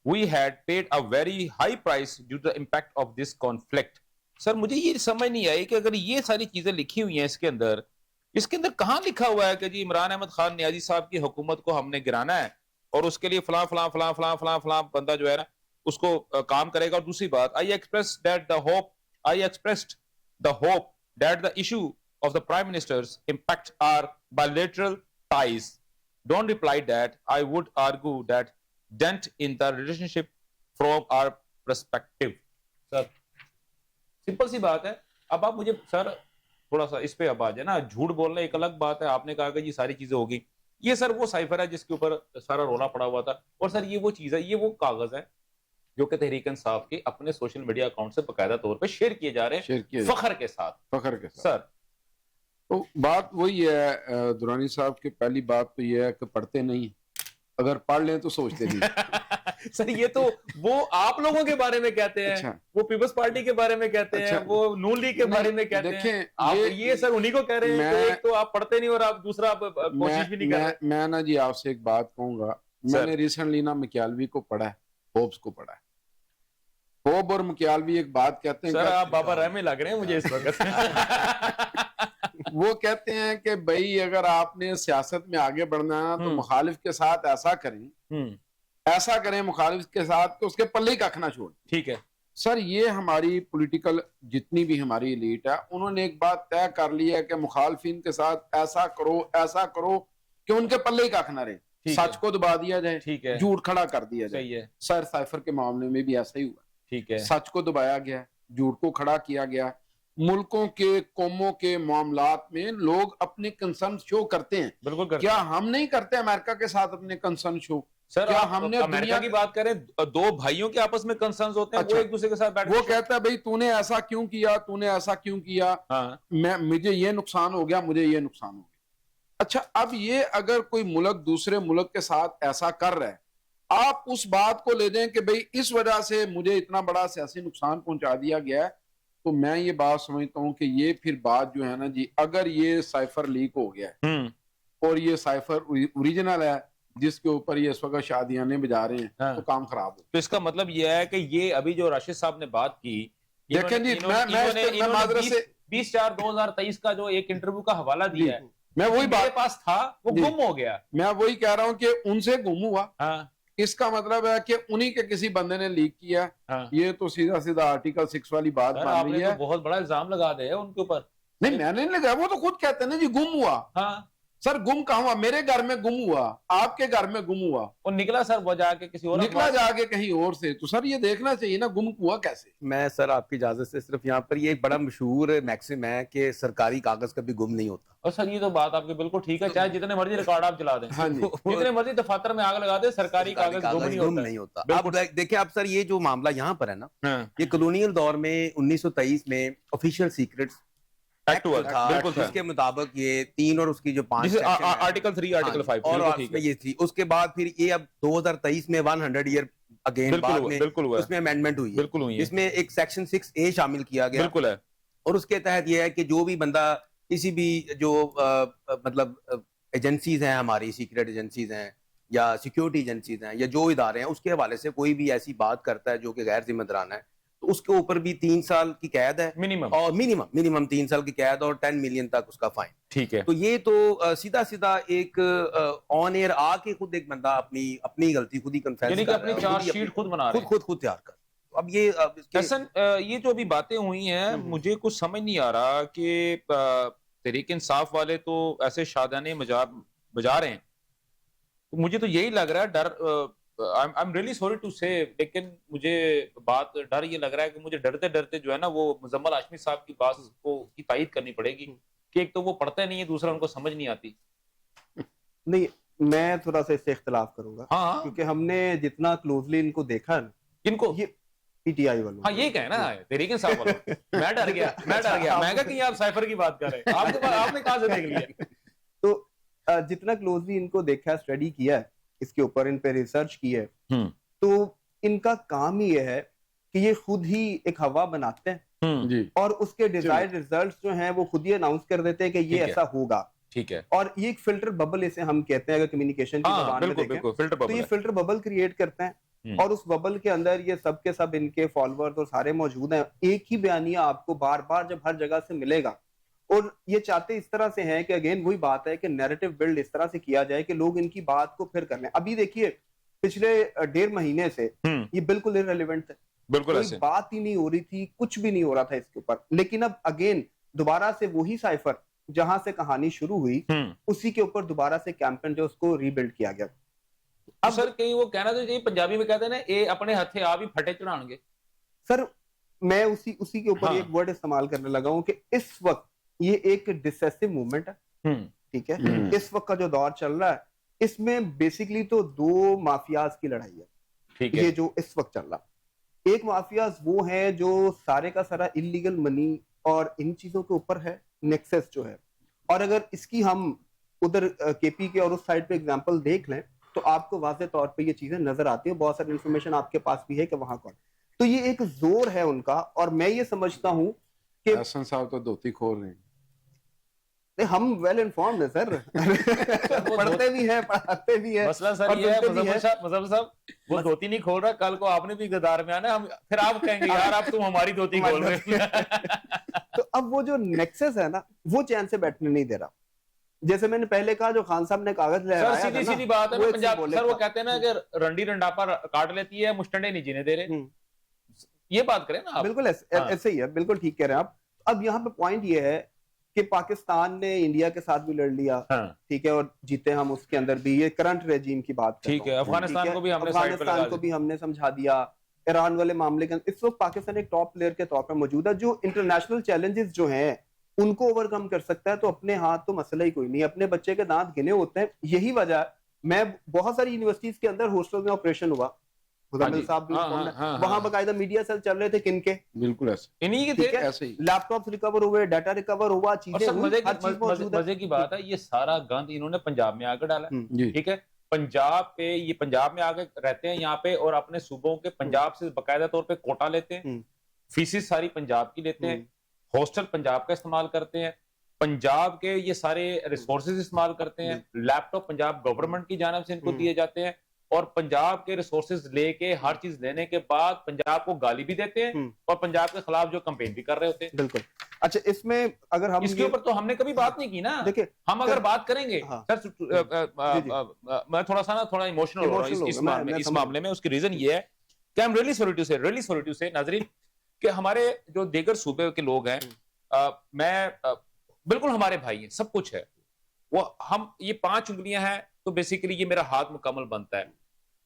We had paid a very high price due to the impact of this conflict. سر مجھے یہ سمجھ نہیں آئی کہ اگر یہ ساری چیزیں لکھی ہوئی ہیں اس کے اندر کہاں لکھا ہوا ہے کہ جی عمران احمد خان نیازی صاحب کی حکومت کو ہم نے گرانا ہے اور اس کے لیے فلاں فلاں فلاں فلاں فلاں فلاں بندہ جو ہے نا اس کو کام کرے گا. اور دوسری بات, I expressed the hope that the issue of the Prime Minister's impact are bilateral ties. Don't reply that I would argue that dent in the relationship from our perspective. Sir simple سی بات ہے. اب آپ مجھے سر تھوڑا سا اس پہ اب آ جائے نا, جھوٹ بولنا ایک الگ بات ہے, آپ نے کہا کہ جی ساری چیزیں ہوگی, یہ سر وہ سائفر ہے جس کے اوپر سارا رونا پڑا ہوا تھا. اور سر یہ وہ چیز ہے, یہ وہ کاغذ ہے جو کہ تحریک انصاف کے اپنے سوشل میڈیا اکاؤنٹ سے باقاعدہ طور پہ شیئر کیے جا رہے ہیں فخر کے ساتھ. سر تو بات وہی ہے درانی صاحب کی, پہلی بات تو یہ ہے کہ پڑھتے نہیں, اگر پڑھ لیں تو سوچتے نہیں. سر یہ تو وہ آپ لوگوں کے بارے میں کہتے ہیں, وہ پیپلز پارٹی کے بارے میں کہتے ہیں, وہ نون لیگ کے بارے میں کہتے ہیں. آپ یہ سر انہی کو کہہ رہے ہیں کہ ایک تو آپ پڑھتے نہیں اور آپ دوسرا کوشش بھی نہیں کر رہے. میں نا جی آپ سے ایک بات کہوں گا, میں نے ریسنٹلی نا مکیالوی کو پڑھا ہے, ہوبز کو پڑھا ہے. ہوب اور مکیالوی ایک بات کہتے ہیں, سر آپ بابا رحمے لگ رہے ہیں مجھے اس وقت. وہ کہتے ہیں کہ بھائی اگر آپ نے سیاست میں آگے بڑھنا ہے تو مخالف کے ساتھ ایسا کریں مخالف کے ساتھ کہ اس کے پلے کا کھنا چھوڑ. ٹھیک ہے, سر یہ ہماری پولیٹیکل جتنی بھی ہماری ایلیٹ ہے انہوں نے ایک بات طے کر لی ہے کہ مخالفین کے ساتھ ایسا کرو کہ ان کے پلے ہی کاکھ نہ رہے، سچ کو دبا دیا جائے، جھوٹ کھڑا کر دیا جائے. سر سائفر کے معاملے میں بھی ایسا ہی ہوا، سچ کو دبایا گیا، جھوٹ کو کھڑا کیا گیا. ملکوں کے قوموں کے معاملات میں لوگ اپنے کنسرن شو کرتے ہیں. بالکل کیا ہم نہیں کرتے امریکہ کے ساتھ اپنے کنسرن شو؟ سر کیا ہم نے امریکہ کی بات کریں، دو بھائیوں کے آپس میں کنسرنز ہوتے ہیں، وہ ایک دوسرے کے ساتھ بیٹھ وہ کہتا ہے بھئی تو نے ایسا کیوں کیا، تو نے ایسا کیوں کیا، مجھے یہ نقصان ہو گیا، مجھے یہ نقصان ہو گیا. اچھا اب یہ اگر کوئی ملک دوسرے ملک کے ساتھ ایسا کر رہا ہے، آپ اس بات کو لے دیں کہ بھئی اس وجہ سے مجھے اتنا بڑا سیاسی نقصان پہنچا دیا گیا ہے، تو میں یہ بات سمجھتا ہوں کہ یہ پھر بات جو ہے نا جی، اگر یہ سائفر لیک ہو گیا ہے اور یہ سائفر اوریجنل ہے جس کے اوپر یہ اس وقت شادیانے بجا رہے ہیں، تو کام خراب ہو. تو اس کا مطلب یہ ہے کہ یہ ابھی جو راشد صاحب نے بات کی، دیکھیں جی، میں معذرت سے 20/4/2023 کا جو ایک انٹرویو کا حوالہ دیا ہے، میں وہی بات پاس تھا، وہ گم ہو گیا. میں وہی کہہ رہا ہوں کہ ان سے گم ہوا. اس کا مطلب ہے کہ انہی کے کسی بندے نے لیک کیا. یہ تو سیدھا سیدھا آرٹیکل 6 والی بات مان لی ہے. بہت بڑا الزام لگا دے ان کے اوپر. نہیں میں نہیں لگا، وہ تو خود کہتے ہیں نا جی گم ہوا. سر گم کہاں ہوا؟ میرے گھر میں گم ہوا، آپ کے گھر میں گم ہوا، اور نکلا سر وہ جا کے کسی اور، نکلا جا کے کہیں اور سے. تو سر یہ دیکھنا چاہیے نا گم ہوا کیسے. میں سر آپ کی اجازت سے صرف یہاں پر یہ ایک بڑا مشہور میکسم ہے کہ سرکاری کاغذ کبھی گم نہیں ہوتا. اور سر یہ تو بات آپ کی بالکل ٹھیک ہے، چاہے جتنے مرضی ریکارڈ آپ چلا دیں، جتنے مرضی دفاتر میں آگ لگا دیں، سرکاری کاغذ گم نہیں ہوتا. اب دیکھیں اب سر یہ جو معاملہ یہاں پر ہے نا، یہ کلونیل دور میں 1923 میں آفیشیل سیکرٹس اس کے مطابق یہ 3 اور اس کی جو 5 آرٹیکل 3 آرٹیکل 5 اور یہ تھی. اس کے بعد پھر یہ اب 2023 میں 100 ایئر اگین بعد میں اس میں امینڈمنٹ ہوئی، جس میں ایک سیکشن 6A شامل کیا گیا. بالکل ہے. اور اس کے تحت یہ ہے کہ جو بھی بندہ کسی بھی جو مطلب ایجنسیز ہیں، ہماری سیکرٹ ایجنسیز ہیں یا سیکیورٹی ایجنسیز ہیں یا جو ادارے ہیں، اس کے حوالے سے کوئی بھی ایسی بات کرتا ہے جو کہ غیر ذمہ دارانہ ہے، تو اس کے اوپر بھی 3 سال کی قید ہے منیمم، اور منیمم 3 سال کی قید اور 10 ملین تک اس کا فائن. ٹھیک ہے. تو یہ تو سیدھا ایک آن ایئر آ کے خود ایک بندہ اپنی غلطی خود ہی کنفیس یعنی کہ اپنی چارج شیٹ خود بنا رہے ہیں، خود تیار کر. اب یہ حسن یہ جو ابھی باتیں ہوئی ہیں، مجھے کچھ سمجھ نہیں آ رہا کہ تحریک انصاف والے تو ایسے شادانے بجا رہے ہیں، مجھے تو یہی لگ رہا ہے ڈر. I'm really sorry to say، لیکن مجھے ڈر یہ لگ رہا ہے کہ مجھے ڈرتے جو ہے نا وہ مزمل ہاشمی صاحب کی بات کی تائید کرنی پڑے گی کہ ایک تو وہ پڑھتے نہیں ہے، دوسرا ان کو سمجھ نہیں آتی. نہیں میں تھوڑا سا اس سے اختلاف کروں گا، کیونکہ ہم نے جتنا کلوزلی ان کو دیکھا نا، ان کو یہ پی ٹی آئی والوں، ہاں یہ کہنا ہے تحریک انصاف والوں. میں ڈر گیا میں کہا کہ آپ سائفر کی بات کر رہے ہیں، آپ نے کہاں سے دیکھ لیا. تو جتنا کلوزلی ان کو دیکھا، اسٹڈی کیا ہے اس کے اوپر، ان پہ ریسرچ کی ہے، تو ان کا کام یہ ہے کہ یہ خود ہی ایک ہوا بناتے ہیں اور اس کے ڈیزائرڈ ریزلٹس جو ہیں وہ خود ہی اناؤنس کر دیتے ہیں کہ یہ ایسا ہوگا. ٹھیک ہے. اور یہ ایک فلٹر ببل اسے ہم کہتے ہیں، اگر کمیونیکیشن کی زبان میں دیکھیں تو یہ فلٹر ببل کریٹ کرتے ہیں، اور اس ببل کے اندر یہ سب کے سب ان کے فالوورز اور سارے موجود ہیں. ایک ہی بیانیہ آپ کو بار بار جب ہر جگہ سے ملے گا، اور یہ چاہتے اس طرح سے ہیں کہ اگین وہی بات ہے کہ نیریٹو بلڈ اس طرح سے کیا جائے کہ لوگ ان کی بات کو پھر کر لیں. ابھی دیکھیے پچھلے 1.5 مہینے سے یہ بالکل irrelevant تھے، کوئی بات ہی نہیں ہو رہی تھی، کچھ بھی نہیں ہو رہا تھا اس کے اوپر. لیکن اب اگین دوبارہ سے وہی سائفر جہاں سے کہانی شروع ہوئی، اسی کے اوپر دوبارہ سے کیمپین جو اس کو ری بلڈ کیا گیا. اب سر کہیں وہ کہنا تو یہ پنجابی میں کہتے ہیں نا، اے اپنے ہتھے آپ ہی پھٹے چڑھان گے. سر میں اسی کے اوپر ایک ورڈ استعمال کرنے لگا ہوں کہ اس وقت یہ ایک ڈسیسو موومنٹ ہے. ٹھیک ہے. اس وقت کا جو دور چل رہا ہے اس میں بیسیکلی تو 2 مافیاز کی لڑائی ہے. یہ جو اس وقت چل رہا، ایک مافیاز وہ ہے جو سارے کا سارا انلیگل منی اور ان چیزوں کے اوپر ہے، نیکسس جو ہے. اور اگر اس کی ہم ادھر کے پی کے اور اس سائڈ پہ اگزامپل دیکھ لیں تو آپ کو واضح طور پہ یہ چیزیں نظر آتی ہیں. بہت ساری انفارمیشن آپ کے پاس بھی ہے کہ وہاں کون. تو یہ ایک زور ہے ان کا، اور میں یہ سمجھتا ہوں کہ حسن صاحب تو دھوتی کھول رہے ہیں. ہم ویل انفارمڈ ہیں سر، پڑھتے بھی ہیں، پڑھاتے بھی ہیں. مسئلہ سر یہ ہے مظفر صاحب، وہ دھوتی نہیں کھول رہا، کل کو آپ نے بھی گدار میں آنا، پھر آپ کہیں گے یار اب تم ہماری دھوتی کھول رہے ہیں. تو اب وہ جو نیکسس ہے نا، وہ چین سے بیٹھنے نہیں دے رہا. جیسے میں نے پہلے کہا، جو خان صاحب نے کاغذ لہرایا سر سیدھی بات ہے پنجاب سر، وہ کہتے ہیں نا کہ رنڈی رنڈاپا کاٹ لیتی ہے، مشٹنڈے نہیں جینے دے رہے. یہ بات کریں نا آپ. بالکل ایسے ہی ہے, بالکل ٹھیک کہہ رہے ہیں آپ. اب یہاں پہ پوائنٹ یہ ہے کہ پاکستان نے انڈیا کے ساتھ بھی لڑ لیا, ٹھیک ہے, اور جیتے ہم اس کے اندر بھی. یہ کرنٹ رجیم کی بات ٹھیک ہے, افغانستان کو بھی ہم نے سائیڈ پہ لگا دیا, افغانستان کو بھی ہم نے سمجھا دیا. ایران والے معاملے کے اس وقت پاکستان ایک ٹاپ پلیئر کے طور پر موجود ہے جو انٹرنیشنل چیلنجز جو ہیں ان کو اوور کم کر سکتا ہے. تو اپنے ہاتھ تو مسئلہ ہی کوئی نہیں, اپنے بچے کے دانت گنے ہوتے ہیں. یہی وجہ ہے, میں بہت ساری یونیورسٹیز کے اندر ہاسٹل میں آپریشن ہوا, وہاں باقاعدہ میڈیا سیل چل رہے تھے, کن کے, بالکل ایسے انہی کے تھے, لیپ ٹاپس ریکور ہوئے, ڈیٹا ریکور ہوا, چیزیں مزے کی بات ہے, یہ سارا گند انہوں نے پنجاب میں آ کر ڈالا, ٹھیک ہے, پنجاب پہ, یہ پنجاب میں آگے رہتے ہیں یہاں پہ, اور اپنے صوبوں کے پنجاب سے باقاعدہ طور پہ کوٹا لیتے ہیں, فیسز ساری پنجاب کی لیتے ہیں, ہاسٹل پنجاب کا استعمال کرتے ہیں, پنجاب کے یہ سارے ریسورسز استعمال کرتے ہیں, لیپ ٹاپ پنجاب گورنمنٹ کی جانب سے ان کو دیے جاتے ہیں, اور پنجاب کے ریسورسز لے کے ہر چیز لینے کے بعد پنجاب کو گالی بھی دیتے ہیں, اور پنجاب کے خلاف جو کمپین بھی کر رہے ہوتے ہیں. بالکل. اچھا, اس میں اگر ہم اس کے اوپر تو ہم نے کبھی بات نہیں کی نا. دیکھیں, ہم اگر بات کریں گے میں تھوڑا ایموشنل ہو رہا ہوں اس معاملے میں. اس کی ریزن یہ ہے کہ ہم ریلی سوری ٹو سے ناظرین کہ ہمارے جو دیگر صوبے کے لوگ ہیں, میں بالکل ہمارے بھائی ہیں, سب کچھ ہے, وہ ہم یہ 5 انگلیاں ہیں تو بیسیکلی یہ میرا ہاتھ مکمل بنتا ہے.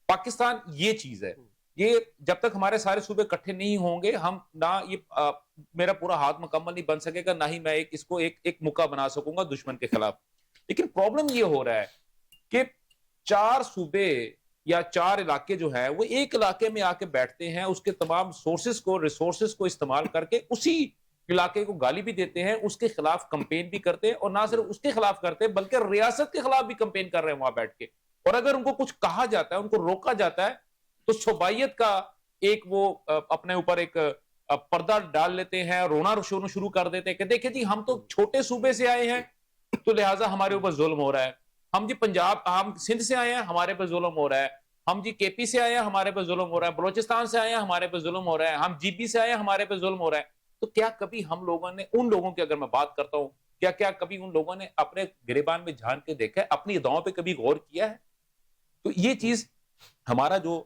پاکستان یہ چیز ہے, یہ جب تک ہمارے سارے صوبے اکٹھے نہیں ہوں گے, ہم نہ یہ میرا پورا ہاتھ مکمل نہیں بن سکے گا, نہ ہی میں اس کو ایک مکہ بنا سکوں گا دشمن کے خلاف. لیکن پرابلم یہ ہو رہا ہے کہ 4 صوبے یا 4 علاقے جو ہیں وہ ایک علاقے میں آ کے بیٹھتے ہیں, اس کے تمام سورسز کو, ریسورسز کو استعمال کر کے اسی علاقے کو گالی بھی دیتے ہیں, اس کے خلاف کمپین بھی کرتے ہیں, اور نہ صرف اس کے خلاف کرتے ہیں بلکہ ریاست کے خلاف بھی کمپین کر رہے ہیں وہاں بیٹھ کے. اور اگر ان کو کچھ کہا جاتا ہے, ان کو روکا جاتا ہے, تو صوبائیت کا ایک وہ اپنے اوپر ایک پردہ ڈال لیتے ہیں, رونا شروع کر دیتے ہیں کہ دیکھیں جی ہم تو چھوٹے صوبے سے آئے ہیں تو لہٰذا ہمارے اوپر ظلم ہو رہا ہے, ہم جی پنجاب, ہم سندھ سے آئے ہیں ہمارے پہ ظلم ہو رہا ہے, ہم جی کے پی سے آئے ہیں ہمارے پہ ظلم ہو رہا ہے, بلوچستان سے آئے ہیں ہمارے پہ ظلم ہو رہا ہے, ہم جی پی سے آئے ہیں ہمارے پہ ظلم ہو رہا ہے. تو کیا کبھی ہم لوگوں نے, ان لوگوں کی اگر میں بات کرتا ہوں, کیا کبھی ان لوگوں نے اپنے گریبان میں جھان کے دیکھا ہے, اپنی اداؤں پہ کبھی غور کیا ہے؟ تو یہ چیز ہمارا جو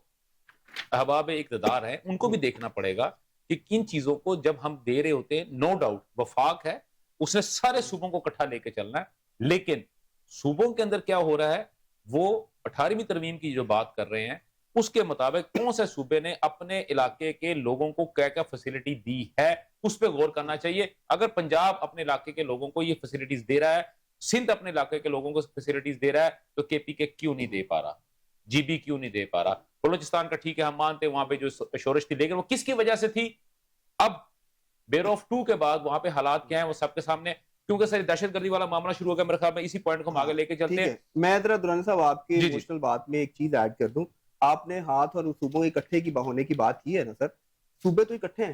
احباب اقتدار ہے ان کو بھی دیکھنا پڑے گا کہ کن چیزوں کو جب ہم دے رہے ہوتے ہیں. نو ڈاؤٹ وفاق ہے, اس نے سارے صوبوں کو اکٹھا لے کے چلنا ہے, لیکن صوبوں کے اندر کیا ہو رہا ہے, وہ 18ویں ترمیم کی جو بات کر رہے ہیں اس کے مطابق کون سے صوبے نے اپنے علاقے کے لوگوں کو کیا کیا فیسلٹی دی ہے, اس پہ غور کرنا چاہیے. اگر پنجاب اپنے علاقے کے لوگوں کو یہ فیسلٹیز دے رہا ہے, سندھ اپنے علاقے کے لوگوں کو فیسلٹیز دے رہا ہے, تو کے پی کے کیوں نہیں دے پا رہا, جی بی کیوں نہیں دے پا رہا؟ بلوچستان کا ٹھیک ہے ہم مانتے ہیں وہاں پہ جو شورش تھی, لیکن وہ کس کی وجہ سے تھی؟ اب بیر آف 2 کے بعد وہاں پہ حالات کیا ہیں وہ سب کے سامنے, کیونکہ سر دہشت گردی والا معاملہ شروع ہو گیا. میرے خیال میں اسی پوائنٹ کو ہم آگے لے کے چلتے ہیں. میں ذرا دورانی صاحب آپ کی ایموشنل بات میں ایک چیز ایڈ کر دوں. آپ نے ہاتھ اور صوبوں اکٹھے کی ہونے کی بات کی ہے نا سر, صوبے تو اکٹھے ہیں,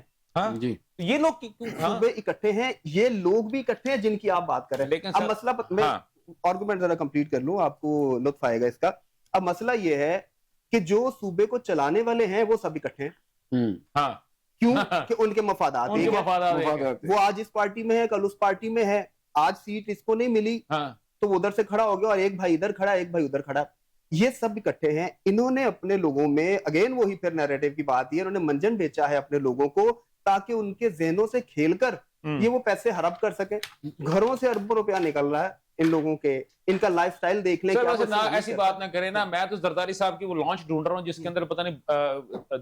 جی یہ لوگ صوبے اکٹھے ہیں, یہ لوگ بھی اکٹھے ہیں جن کی آپ بات کر رہے ہیں. لیکن اب مسئلہ میں آرگومنٹ ذرا کمپلیٹ کر لوں, آپ کو لطف آئے گا اس کا. اب مسئلہ یہ ہے کہ جو صوبے کو چلانے والے ہیں وہ سب اکٹھے ہیں. کیوں کہ ان کے مفادات ہیں, وہ آج اس پارٹی میں ہے, کل اس پارٹی میں ہے, آج سیٹ اس کو نہیں ملی تو وہ ادھر سے کھڑا ہو گیا, اور ایک بھائی ادھر کھڑا, ایک بھائی ادھر کھڑا. یہ سب اکٹھے ہیں. انہوں نے اپنے لوگوں میں, اگین وہی پھر نیریٹو کی بات ہے, انہوں نے منجن بیچا ہے اپنے لوگوں کو تاکہ ان کے ذہنوں سے کھیل کر یہ وہ پیسے ہڑپ کر سکے. گھروں سے اربوں روپیہ نکل رہا ہے ان لوگوں کے, ان کا لائف سٹائل دیکھ لیں. ایسی بات نہ کریں نا, میں تو زرداری صاحب کی وہ لانچ ڈھونڈ رہا ہوں جس کے اندر پتہ نہیں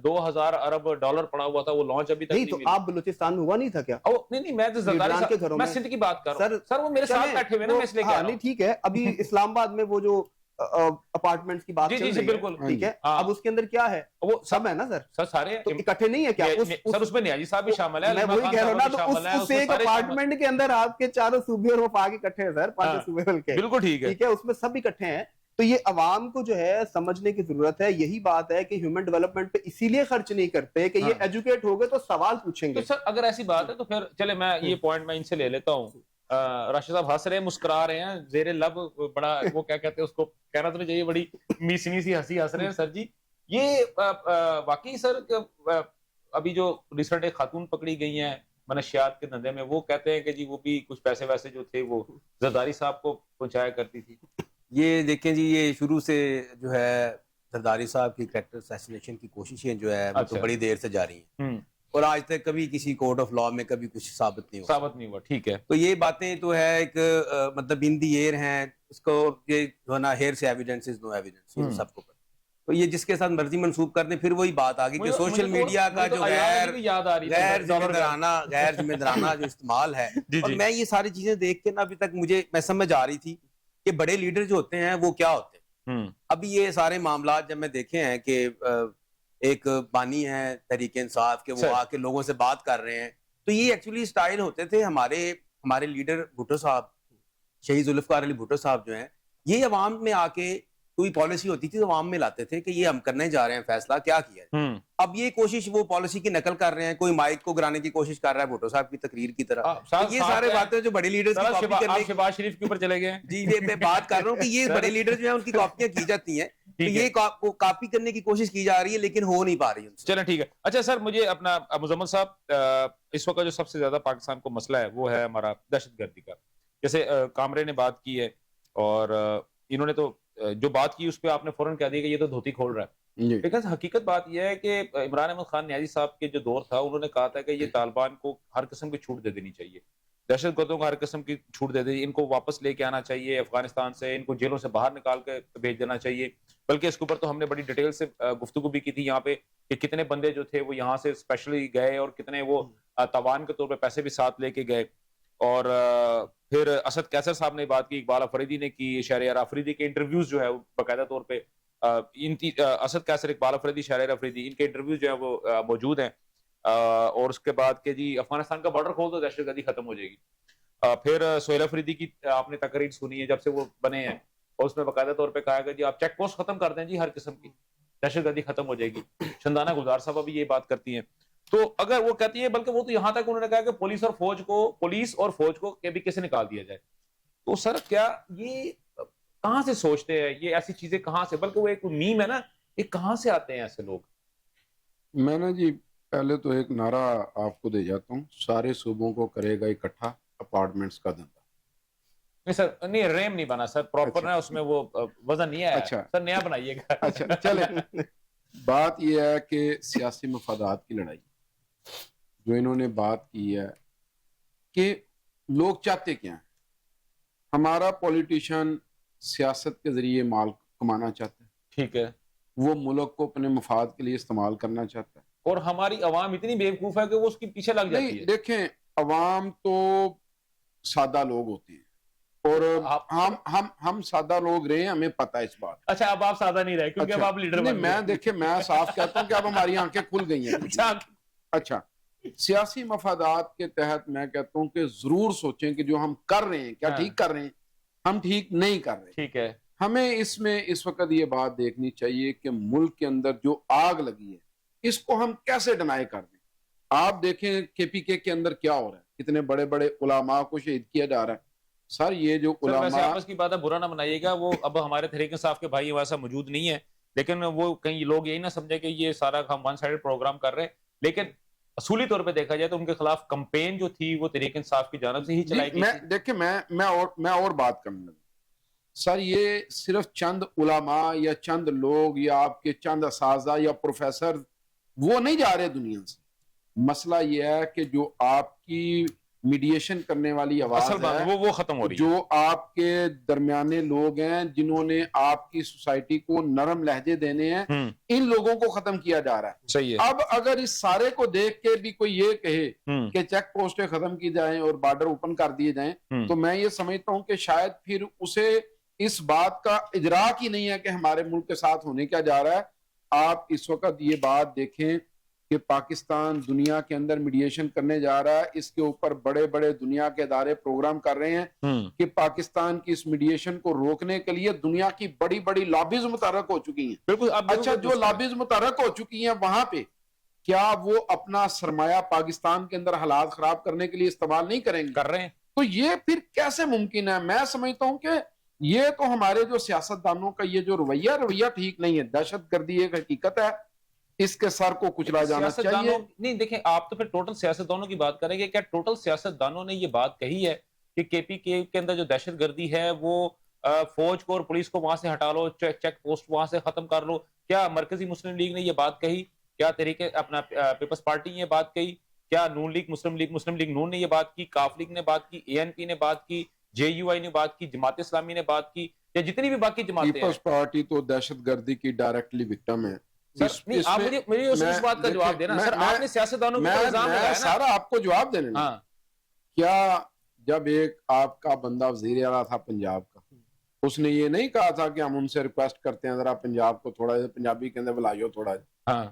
2000 ارب ڈالر پڑا ہوا تھا, وہ لانچ ابھی تک نہیں. تو آپ بلوچستان میں ہوا نہیں تھا کیا؟ نہیں, میں تو زرداری صاحب, میں سندھ کی بات کر رہا ہوں سر, وہ میرے ساتھ بیٹھے ہوئے نا, میں اس لیے کہہ رہا ہوں. نہیں ٹھیک ہے, ابھی اسلام آباد میں وہ جو اپارٹمنٹس کی بات چل رہی ہے, بالکل ٹھیک ہے, اب اس کے اندر کیا ہے, وہ سب ہے نا سر سارے اکٹھے نہیں ہے کیا سر؟ اس میں نیازی صاحب بھی شامل ہے, میں وہی کہہ رہا ہوں نا. تو اس ایک اپارٹمنٹ کے اندر آپ کے چاروں صوبے اور وفاق اکٹھے ہیں سر, 5 صوبے مل کے, بالکل ٹھیک ہے, اس میں سب اکٹھے ہیں. تو یہ عوام کو جو ہے سمجھنے کی ضرورت ہے. یہی بات ہے کہ ہیومن ڈیولپمنٹ پہ اسی لیے خرچ نہیں کرتے کہ یہ ایجوکیٹ ہو گئے تو سوال پوچھیں گے. سر اگر ایسی بات ہے تو پھر چلے میں یہ پوائنٹ میں ان سے لے لیتا ہوں. راشد صاحب ہنس رہے ہیں, مسکرا رہے ہیں, زیر لب بڑا وہ کیا کہتے ہیں اس کو, کہنا تو نہیں چاہیے, بڑی میسنی سی ہنسی ہنس رہے ہیں سر جی. یہ واقعی سر ابھی جو ریسنٹ ایک خاتون پکڑی گئی ہیں منشیات کے دھندے میں, وہ کہتے ہیں کہ جی وہ بھی کچھ پیسے ویسے جو تھے وہ زرداری صاحب کو پہنچایا کرتی تھی. یہ دیکھیں جی, یہ شروع سے جو ہے زرداری صاحب کی کریکٹر اسیسینیشن کی کوششیں جو ہے وہ تو بڑی دیر سے جاری ہیں. اور آج تک کبھی کسی کورٹ آف لا میں کبھی کچھ ثابت نہیں ہوا. ٹھیک ہے, تو یہ باتیں تو ہے ایک مطلب ان دی ایئر ہیں, اس کو یہ جو ہے نا ہیئر سے ایویڈنس از نو ایویڈنس, یہ سب کو پتہ. تو یہ جس کے ساتھ مرضی منسوب کرنے, پھر وہی بات آ گئی کہ سوشل میڈیا کا جو غیر ذمہ دارانہ جو استعمال ہے. اور میں یہ ساری چیزیں دیکھ کے نا ابھی تک میں سمجھ آ رہی تھی کہ بڑے لیڈر جو ہوتے ہیں وہ کیا ہوتے ہیں. ابھی یہ سارے معاملات جب میں دیکھے ہیں کہ ایک بانی ہے تحریک انصاف کے, وہ آ کے لوگوں سے بات کر رہے ہیں, تو یہ ایکچولی سٹائل ہوتے تھے ہمارے لیڈر بھٹو صاحب, شہید ذوالفقار علی بھٹو صاحب جو ہیں, یہ عوام میں آ کے کوئی پالیسی ہوتی تھی تو عوام میں لاتے تھے کہ یہ ہم کرنے جا رہے ہیں فیصلہ, کیا کیا ہے. اب یہ کوشش وہ پالیسی کی نقل کر رہے ہیں, کوئی مائک کو گرانے کی کوشش کر رہا ہے بھٹو صاحب کی تقریر کی طرح. یہ سارے باتیں جو بڑے لیڈرز کی کاپی کرنے, شہباز شریف کے اوپر چلے گئے. جی میں بات کر رہا ہوں کہ یہ بڑے لیڈر جو ہیں ان کی کاپیاں کی جاتی ہیں, یہ کاپی کرنے کی کوشش کی جا رہی ہے لیکن ہو نہیں پا رہی. چلیں ٹھیک ہے. اچھا سر, مجھے اپنا مزمل صاحب, اس وقت جو سب سے زیادہ پاکستان کو مسئلہ ہے وہ ہے ہمارا دہشت گردی کا. جیسے کامرے نے بات کی ہے اور انہوں نے تو جو بات کی اس پہ آپ نے فوراً کہہ دیا کہ یہ تو دھوتی کھول رہا ہے. لیکن حقیقت بات یہ ہے کہ عمران احمد خان نیازی صاحب کے جو دور تھا, انہوں نے کہا تھا کہ یہ طالبان کو ہر قسم کی چھوٹ دے دینی چاہیے, دہشت گردوں کو ہر قسم کی چھوٹ دے دینی, ان کو واپس لے کے آنا چاہیے افغانستان سے, ان کو جیلوں سے باہر نکال کے بھیج دینا چاہیے. بلکہ اس کے اوپر تو ہم نے بڑی ڈیٹیل سے گفتگو بھی کی تھی یہاں پہ کہ کتنے بندے جو تھے وہ یہاں سے اسپیشلی گئے اور کتنے وہ تاوان کے طور پہ پیسے بھی ساتھ لے کے گئے. اور پھر اسد کیسر صاحب نے بات کی, اقبال افریدی نے کی, شہریار افریدی کے انٹرویوز جو ہے باقاعدہ طور پہ اسد کیسر, اقبال افریدی, شہریار افریدی, ان کے انٹرویوز جو ہیں وہ موجود ہیں. اور اس کے بعد کہ جی افغانستان کا بارڈر کھول دو دہشت گردی ختم ہو جائے گی. پھر سہیل افریدی کی آپ نے تقریر سنی ہے جب سے وہ بنے ہیں, اور اس میں باقاعدہ طور پہ کہا کہ جی آپ چیک پوسٹ ختم کر دیں, جی ہر قسم کی دہشت گردی ختم ہو جائے گی. شندانہ گلزار صاحب بھی یہ بات کرتی ہیں. تو اگر وہ کہتی ہے, بلکہ وہ تو یہاں تک انہوں نے کہا کہ پولیس اور فوج کو بھی کیسے نکال دیا جائے. تو سر کیا یہ کہاں سے سوچتے ہیں یہ ایسی چیزیں, کہاں سے, بلکہ وہ ایک میم ہے نا, یہ کہاں سے آتے ہیں ایسے لوگ. میں نے جی پہلے تو ایک نعرہ آپ کو دے جاتا ہوں, سارے صوبوں کو کرے گا اکٹھا اپارٹمنٹس کا دھندا. نہیں سر, نہیں ریم نہیں بنا سر, پراپر نا اس میں وہ وزن نہیں ہے. اچھا سر نیا بنائیے گا. اچھا چلے, بات یہ ہے کہ سیاسی مفادات کی لڑائی جو انہوں نے بات کی ہے کہ لوگ چاہتے کیا ہیں. ہمارا پولیٹیشین سیاست کے ذریعے مال کمانا چاہتا ہے, ٹھیک ہے, وہ ملک کو اپنے مفاد کے لیے استعمال کرنا چاہتا ہے. اور ہماری عوام اتنی بیوقوف ہے کہ وہ اس کے پیچھے لگ جاتی ہے. دیکھیں, عوام تو سادہ لوگ ہوتے ہیں اور ہم سادہ لوگ رہے ہیں, ہمیں پتہ ہے اس بات. اچھا, اب آپ سادہ نہیں رہے کیونکہ اب آپ لیڈر بن گئے. میں صاف کہتا ہوں کہ اب ہماری آنکھیں کھل گئی ہیں. اچھا, سیاسی مفادات کے تحت میں کہتا ہوں کہ ضرور سوچیں کہ جو ہم کر رہے ہیں کیا ٹھیک کر رہے ہیں, ہم ٹھیک نہیں کر رہے. ٹھیک ہے, ہمیں اس میں اس وقت یہ بات دیکھنی چاہیے کہ ملک کے اندر جو آگ لگی ہے اس کو ہم کیسے ڈنائی کر دیں. آپ دیکھیں کے پی کے اندر کیا ہو رہا ہے, کتنے بڑے بڑے علماء کو شہید کیا جا رہا ہے. سر یہ جو علماء, آپس کی بات ہے, برا نہ منائیے گا, وہ اب ہمارے تحریک انصاف کے بھائی ویسا موجود نہیں ہے, لیکن وہ کئی لوگ یہی نہ سمجھے کہ یہ سارا ہم ون سائیڈ پروگرام کر رہے ہیں. لیکن اصولی طور پہ دیکھا جائے تو ان کے خلاف کمپین جو تھی وہ تحریک انصاف کی جانب سے ہی چلائی گئی. دیکھیں میں اور بات کرنے لگا. سر یہ صرف چند علماء یا چند لوگ یا آپ کے چند اساتذہ یا پروفیسر وہ نہیں جا رہے دنیا سے. مسئلہ یہ ہے کہ جو آپ کی میڈیشن کرنے والی آواز ہے وہ ختم ہو رہی ہے. جو آپ کے درمیانے لوگ ہیں جنہوں نے آپ کی سوسائٹی کو نرم لہجے دینے ہیں, ان لوگوں کو ختم کیا جا رہا ہے. صحیح ہے. اب اگر اس سارے کو دیکھ کے بھی کوئی یہ کہے کہ چیک پوسٹیں ختم کی جائیں اور بارڈر اوپن کر دیے جائیں, تو میں یہ سمجھتا ہوں کہ شاید پھر اسے اس بات کا ادراک ہی نہیں ہے کہ ہمارے ملک کے ساتھ ہونے کیا جا رہا ہے. آپ اس وقت یہ بات دیکھیں کہ پاکستان دنیا کے اندر میڈیشن کرنے جا رہا ہے, اس کے اوپر بڑے بڑے دنیا کے ادارے پروگرام کر رہے ہیں کہ پاکستان کی اس میڈیشن کو روکنے کے لیے دنیا کی بڑی بڑی لابیز متحرک ہو چکی ہیں. بالکل. اچھا, جو لابیز متحرک ہو چکی ہیں وہاں پہ کیا وہ اپنا سرمایہ پاکستان کے اندر حالات خراب کرنے کے لیے استعمال نہیں کریں گے؟ کر رہے ہیں. تو یہ پھر کیسے ممکن ہے؟ میں سمجھتا ہوں کہ یہ تو ہمارے جو سیاستدانوں کا یہ جو رویہ ٹھیک نہیں ہے. دہشت گردی ایک حقیقت ہے, اس کے سر کو کچلا جانا چاہیے. نہیں دیکھیں, آپ تو پھر ٹوٹل سیاستدانوں کی بات کریں گے. کیا ٹوٹل سیاستدانوں نے یہ بات کہی ہے کہ کے پی کے اندر جو دہشت گردی ہے وہ فوج کو اور پولیس کو وہاں سے ہٹا لو, چیک پوسٹ وہاں سے ختم کر لو؟ کیا مرکزی مسلم لیگ نے یہ بات کہی کیا تحریک اپنا پیپلز پارٹی نے یہ بات کہی؟ کیا نون لیگ مسلم لیگ نون نے یہ بات کی؟ کاف لیگ نے بات کی؟ اے این پی نے بات کی؟ جے یو آئی نے بات کی؟ جماعت اسلامی نے بات کی؟ یا جتنی بھی باقی جماعتیں ہیں؟ پیپلز پارٹی تو دہشت گردی کی ڈائریکٹلی وکٹم ہے. نہیں آپ مجھے اس بات کا جواب دینا سر. آپ نے سیاستدانوں کو الزام لگایا نا. سارا آپ کو جواب دینے. ہاں کیا جب ایک آپ کا بندہ وزیر اعلیٰ تھا پنجاب کا, اس نے یہ نہیں کہا تھا کہ ہم ان سے ریکویسٹ کرتے ہیں ذرا پنجاب کو تھوڑا پنجابی کے اندر بلائیو تھوڑا؟ ہاں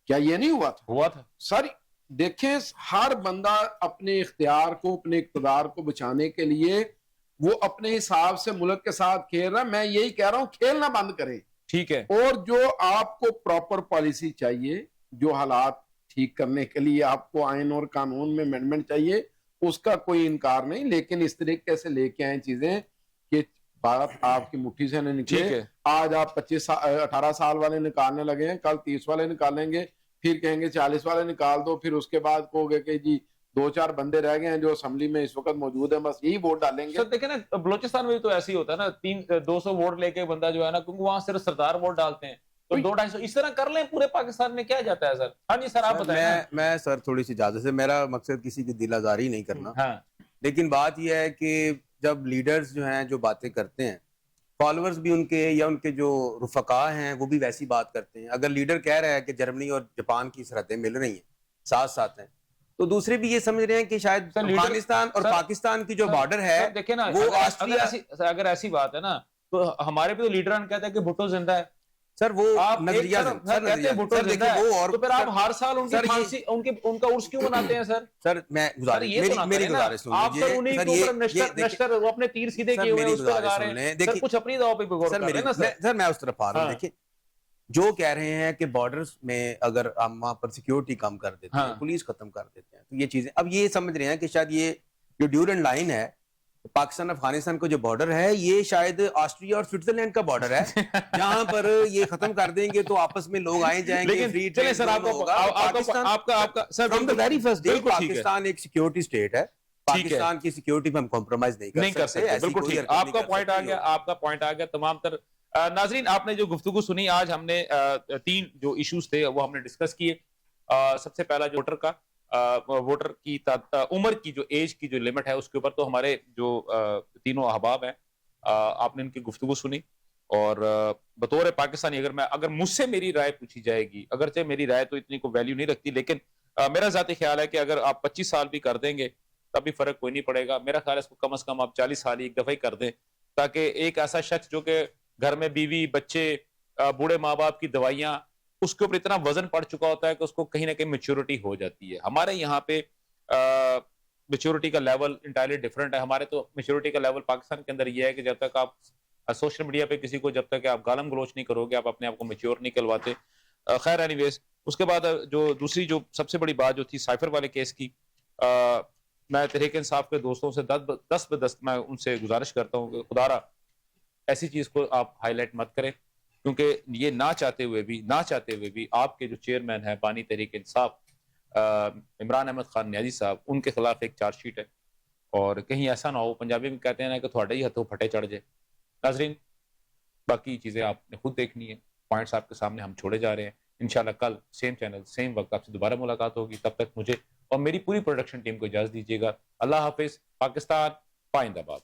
کیا یہ نہیں ہوا تھا؟ ہوا تھا سر. دیکھیں ہر بندہ اپنے اختیار کو, اپنے اقتدار کو بچانے کے لیے وہ اپنے حساب سے ملک کے ساتھ کھیل رہا ہے. میں یہی کہہ رہا ہوں کھیلنا بند کریں. ٹھیک ہے. اور جو آپ کو پراپر پالیسی چاہیے, جو حالات ٹھیک کرنے کے لیے آپ کو آئین اور قانون میں امینڈمنٹ چاہیے, اس کا کوئی انکار نہیں, لیکن اس طریقے سے لے کے آئیں چیزیں کہ بھارت آپ کی مٹھی سے نہ نکلے. آج آپ 18 سال والے نکالنے لگے ہیں, کل 30 والے نکالیں گے, پھر کہیں گے 40 والے نکال دو, پھر اس کے بعد کہو گے کہ جی 2-4 بندے رہ گئے ہیں جو اسمبلی میں اس وقت موجود ہیں, بس یہی ووٹ ڈالیں گے. سر دیکھیں نا بلوچستان میں بھی تو ایسے ہی ہوتا ہے نا, 200 ووٹ لے کے بندہ جو ہے نا, کیونکہ وہاں صرف سردار ووٹ ڈالتے ہیں, تو 200-250 اس طرح کر لیں پورے پاکستان میں کیا جاتا ہے سر. ہاں جی سر آپ بتائیں. میں سر تھوڑی سی اجازت سے, میرا مقصد کسی کی دل آزاری نہیں کرنا, لیکن بات یہ ہے کہ جب لیڈرز جو ہیں جو باتیں کرتے ہیں, فالوورز بھی ان کے یا ان کے جو رفقا ہیں وہ بھی ویسی بات کرتے ہیں. اگر لیڈر کہہ رہا ہے کہ جرمنی اور جاپان کی سرحدیں مل رہی ہیں, ساتھ ساتھ ہیں, تو دوسرے بھی یہ سمجھ رہے ہیں کہ شاید افغانستان اور پاکستان کی جو بارڈر ہے دیکھیں نا, وہ اگر ایسی بات ہے نا تو ہمارے بھی تو لیڈران کہتے ہیں کہ بھٹو زندہ ہے. سر وہ نظریہ تو پھر آپ ہر سال ان کی پھانسی ان کا عرس کیوں مناتے ہیں سر؟ سر میں میری گزارش سن آپ سر انہیں کے اوپر نشتر وہ اپنے تیر سیدھے کیے ہوئے ہیں اس پہ لگا رہے ہیں. سر کچھ اپنی دعا پہ غور کر رہے ہیں نا سر. سر میں اس طرف آ رہا ہوں. دیکھیں جو کہہ رہے ہیں کہ بارڈرز میں اگر ہم وہاں پر سیکیورٹی کم کر دیتے ہیں, پولیس ختم کر دیتے ہیں, تو یہ چیزیں اب یہ سمجھ رہے ہیں کہ شاید یہ جو ڈیورنڈ لائن ہے پاکستان افغانستان کا جو بارڈر ہے, یہ شاید آسٹریا اور سوئٹزرلینڈ کا بارڈر ہے, جہاں پر یہ ختم کر دیں گے تو آپس میں لوگ آئے جائیں گے, فری ٹریڈ ہوگا. پاکستان ایک سیکیورٹی اسٹیٹ ہے, پاکستان کی سیکیورٹی میں ہم کمپرومائز نہیں کر سکتے. بالکل ٹھیک, آپ کا پوائنٹ آ گیا, آپ کا پوائنٹ آ گیا. تمام تر ناظرین آپ نے جو گفتگو سنی, آج ہم نے 3 جو ایشوز تھے وہ ہم نے ڈسکس کیے. سب سے پہلا جو ووٹر کی عمر کی جو ایج کی جو لمٹ ہے اس کے اوپر تو ہمارے جو تینوں احباب ہیں آپ نے ان کی گفتگو سنی, اور بطور پاکستانی اگر مجھ سے میری رائے پوچھی جائے گی, اگرچہ میری رائے تو اتنی کوئی ویلیو نہیں رکھتی, لیکن میرا ذاتی خیال ہے کہ اگر آپ 25 سال بھی کر دیں گے تب بھی فرق کوئی نہیں پڑے گا. میرا خیال ہے اس کو کم از کم آپ 40 سال ہی ایک دفعہ ہی کر دیں, تاکہ ایک ایسا شخص جو کہ گھر میں بیوی بچے بوڑھے ماں باپ کی دوائیاں, اس کے اوپر اتنا وزن پڑ چکا ہوتا ہے کہ اس کو کہیں نہ کہیں میچورٹی ہو جاتی ہے. ہمارے یہاں پہ میچورٹی کا لیول انٹائرلی ڈفرنٹ ہے. ہمارے تو میچورٹی کا لیول پاکستان کے اندر یہ ہے کہ جب تک آپ سوشل میڈیا پہ کسی کو جب تک آپ گالم گلوچ نہیں کرو گے, آپ اپنے آپ کو میچور نہیں کرواتے. خیر اینی ویز, اس کے بعد جو دوسری جو سب سے بڑی بات جو تھی سائفر والے کیس کی, میں تحریک انصاف کے دوستوں سے دست بدست میں ان سے گزارش کرتا ہوں کہ خدا را ایسی چیز کو آپ ہائی لائٹ مت کریں, کیونکہ یہ نہ چاہتے ہوئے بھی آپ کے جو چیئرمین ہیں بانی تحریک انصاف عمران احمد خان نیازی صاحب, ان کے خلاف ایک چارج شیٹ ہے, اور کہیں ایسا نہ ہو, پنجابی میں کہتے ہیں نا کہ تھوڑے ہی ہتھوں پھٹے چڑھ جائے. ناظرین باقی چیزیں آپ نے خود دیکھنی ہے, پوائنٹس آپ کے سامنے ہم چھوڑے جا رہے ہیں. انشاءاللہ کل سیم چینل سیم وقت آپ سے دوبارہ ملاقات ہوگی. تب تک مجھے اور میری پوری پروڈکشن ٹیم کو اجازت دیجیے گا. اللہ حافظ. پاکستان پائندہ باد.